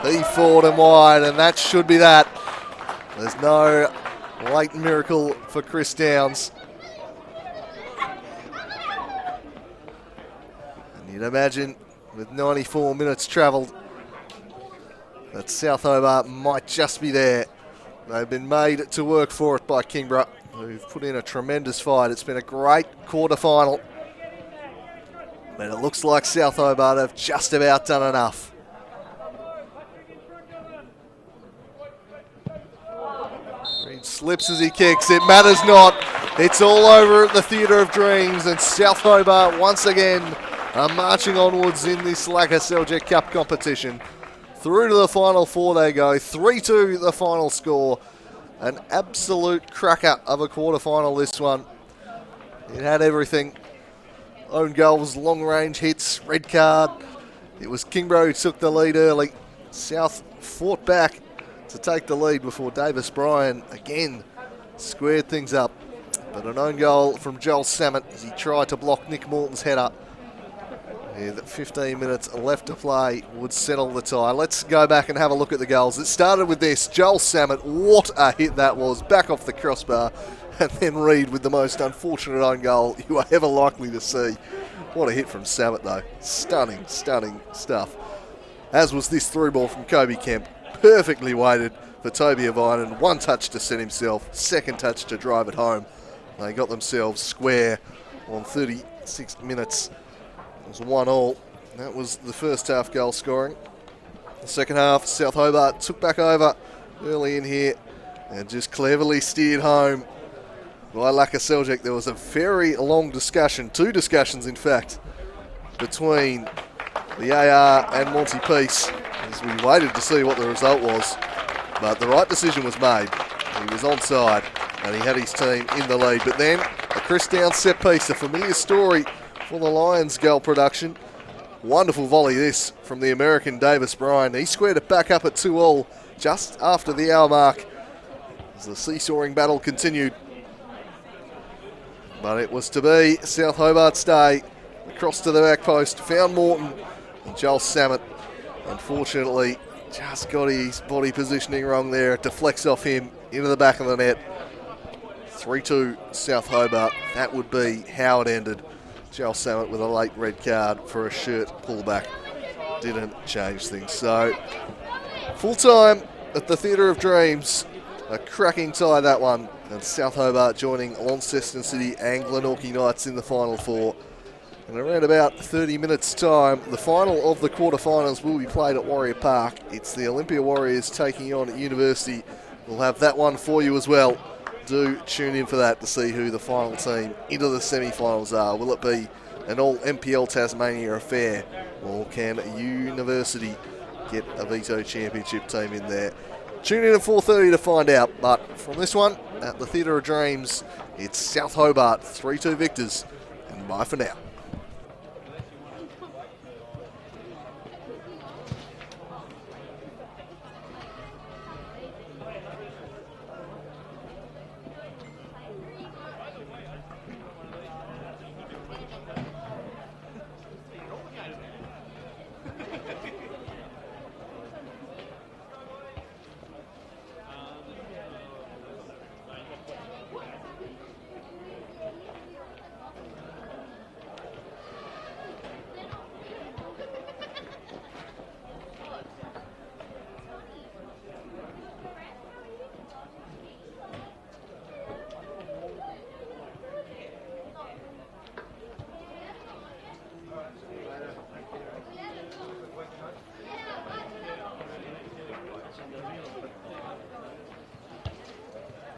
He forward and wide, and that should be that. There's no late miracle for Chris Downs. And you'd imagine with 94 minutes travelled that South Hobart might just be there. They've been made to work for it by Kingborough, who've put in a tremendous fight. It's been a great quarter-final. But it looks like South Hobart have just about done enough. Reed slips as he kicks. It matters not. It's all over at the Theatre of Dreams, and South Hobart once again are marching onwards in this Lakoseljac Cup competition. Through to the final four they go. 3-2 the final score. An absolute cracker of a quarter-final, this one. It had everything. Own goals, long-range hits, red card. It was Kingborough who took the lead early. South fought back to take the lead before Davis Bryan again squared things up. But an own goal from Joel Samet as he tried to block Nick Morton's header. With 15 minutes left to play would settle the tie. Let's go back and have a look at the goals. It started with this. Joel Samet, what a hit that was, back off the crossbar. And then Reed with the most unfortunate own goal you are ever likely to see. What a hit from Samet though. Stunning, stunning stuff. As was this through ball from Kobe Kemp. Perfectly weighted for Toby Avinen. One touch to set himself, second touch to drive it home. They got themselves square on 36 minutes. It was 1-1. That was the first half goal scoring. The second half, South Hobart took back over early in here and just cleverly steered home by Lakoseljac. There was a very long discussion, two discussions in fact, between the AR and Monty Peace as we waited to see what the result was. But the right decision was made. He was onside and he had his team in the lead. But then a Chris Downs set piece, a familiar story for the Lions goal production. Wonderful volley this from the American Davis Bryan. He squared it back up at 2-2 just after the hour mark as the seesawing battle continued. But it was to be South Hobart's day. Across to the back post, found Morton, and Joel Samet unfortunately just got his body positioning wrong there. It deflects off him into the back of the net. 3-2 South Hobart. That would be how it ended. Joel Samet with a late red card for a shirt pullback. Didn't change things. So, full time at the Theatre of Dreams. A cracking tie, that one. And South Hobart joining Launceston City and Glenorchy Knights in the final four. And around about 30 minutes time, the final of the quarterfinals will be played at Warrior Park. It's the Olympia Warriors taking on at University. We'll have that one for you as well. Do tune in for that to see who the final team into the semi-finals are. Will it be an all MPL Tasmania affair, or can University get a veto championship team in there? Tune in at 4:30 to find out. But from this one at the Theatre of Dreams, it's South Hobart 3-2 victors, and bye for now.